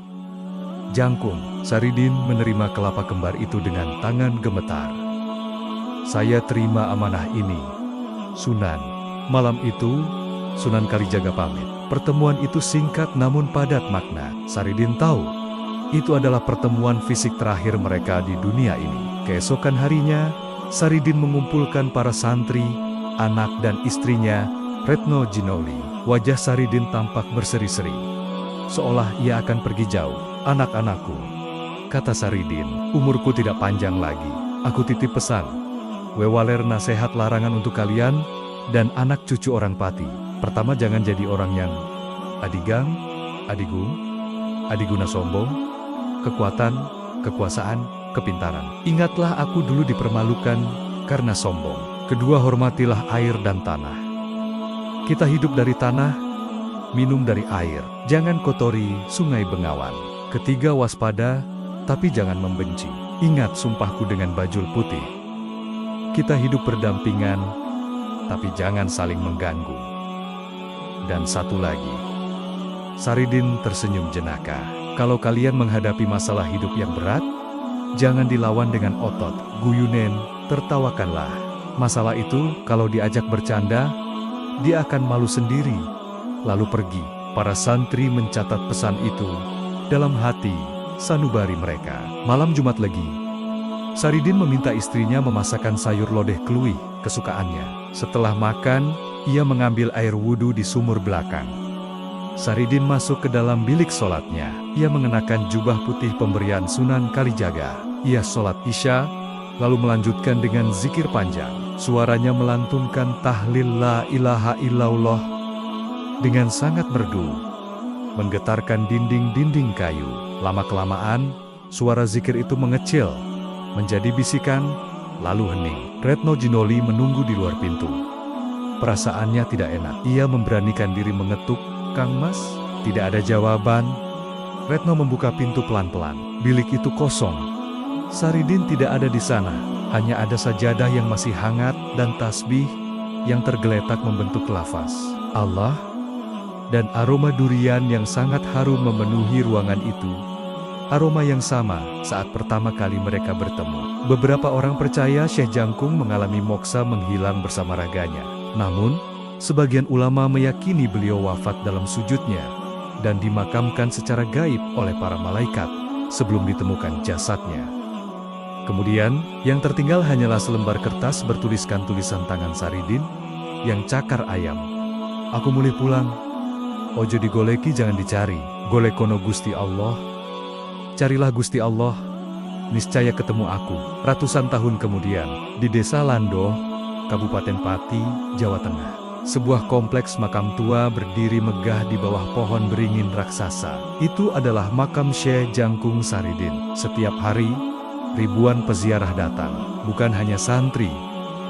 [SPEAKER 1] Jangkung. Saridin menerima kelapa kembar itu dengan tangan gemetar. Saya terima amanah ini, Sunan. Malam itu, Sunan Kalijaga pamit. Pertemuan itu singkat namun padat makna. Saridin tahu, itu adalah pertemuan fisik terakhir mereka di dunia ini. Keesokan harinya, Saridin mengumpulkan para santri, anak dan istrinya, Retno Jinoli. Wajah Saridin tampak berseri-seri, seolah ia akan pergi jauh. Anak-anakku, kata Saridin, umurku tidak panjang lagi. Aku titip pesan, wewaler nasihat larangan untuk kalian dan anak cucu orang Pati. Pertama, jangan jadi orang yang adigang, adigung, adiguna sombong, kekuatan, kekuasaan, kepintaran. Ingatlah aku dulu dipermalukan karena sombong. Kedua, hormatilah air dan tanah. Kita hidup dari tanah, minum dari air. Jangan kotori sungai Bengawan. Ketiga, waspada, tapi jangan membenci. Ingat sumpahku dengan bajul putih. Kita hidup berdampingan, tapi jangan saling mengganggu. Dan satu lagi, Saridin tersenyum jenaka. Kalau kalian menghadapi masalah hidup yang berat, jangan dilawan dengan otot, guyunen, tertawakanlah. Masalah itu, kalau diajak bercanda, dia akan malu sendiri, lalu pergi. Para santri mencatat pesan itu dalam hati sanubari mereka. Malam Jumat Legi, Saridin meminta istrinya memasakkan sayur lodeh kluih kesukaannya. Setelah makan, ia mengambil air wudhu di sumur belakang. Saridin masuk ke dalam bilik sholatnya. Ia mengenakan jubah putih pemberian Sunan Kalijaga. Ia sholat Isya, lalu melanjutkan dengan zikir panjang. Suaranya melantunkan tahlil la ilaha illallah dengan sangat merdu, menggetarkan dinding-dinding kayu. Lama-kelamaan, suara zikir itu mengecil, menjadi bisikan, lalu hening. Retno Jinoli menunggu di luar pintu. Perasaannya tidak enak. Ia memberanikan diri mengetuk, "Kang Mas?" Tidak ada jawaban. Retno membuka pintu pelan-pelan. Bilik itu kosong. Saridin tidak ada di sana. Hanya ada sajadah yang masih hangat dan tasbih yang tergeletak membentuk lafaz Allah, dan aroma durian yang sangat harum memenuhi ruangan itu. Aroma yang sama saat pertama kali mereka bertemu. Beberapa orang percaya Syekh Jangkung mengalami moksa menghilang bersama raganya. Namun, sebagian ulama meyakini beliau wafat dalam sujudnya dan dimakamkan secara gaib oleh para malaikat sebelum ditemukan jasadnya. Kemudian, yang tertinggal hanyalah selembar kertas bertuliskan tulisan tangan Saridin yang cakar ayam. "Aku mulai pulang. Ojo digoleki, jangan dicari. Golekono Gusti Allah. Carilah Gusti Allah, niscaya ketemu aku." Ratusan tahun kemudian, di desa Landoh, Kabupaten Pati, Jawa Tengah, sebuah kompleks makam tua berdiri megah di bawah pohon beringin raksasa. Itu adalah makam Syekh Jangkung Saridin. Setiap hari, ribuan peziarah datang. Bukan hanya santri,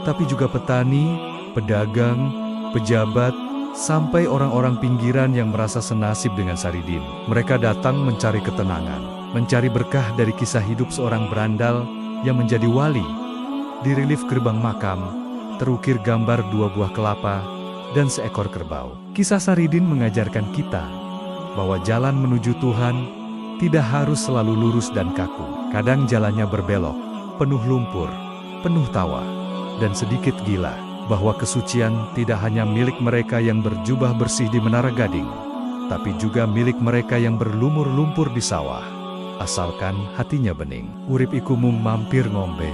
[SPEAKER 1] tapi juga petani, pedagang, pejabat, sampai orang-orang pinggiran yang merasa senasib dengan Saridin. Mereka datang mencari ketenangan, mencari berkah dari kisah hidup seorang berandal yang menjadi wali. Di relief gerbang makam, terukir gambar 2 buah kelapa dan seekor kerbau. Kisah Saridin mengajarkan kita bahwa jalan menuju Tuhan tidak harus selalu lurus dan kaku. Kadang jalannya berbelok, penuh lumpur, penuh tawa, dan sedikit gila. Bahwa kesucian tidak hanya milik mereka yang berjubah bersih di Menara Gading, tapi juga milik mereka yang berlumur lumpur di sawah, asalkan hatinya bening. Urip iku mung mampir ngombe,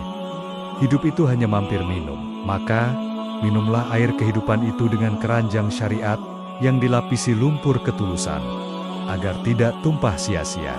[SPEAKER 1] hidup itu hanya mampir minum. Maka, minumlah air kehidupan itu dengan keranjang syariat yang dilapisi lumpur ketulusan, agar tidak tumpah sia-sia.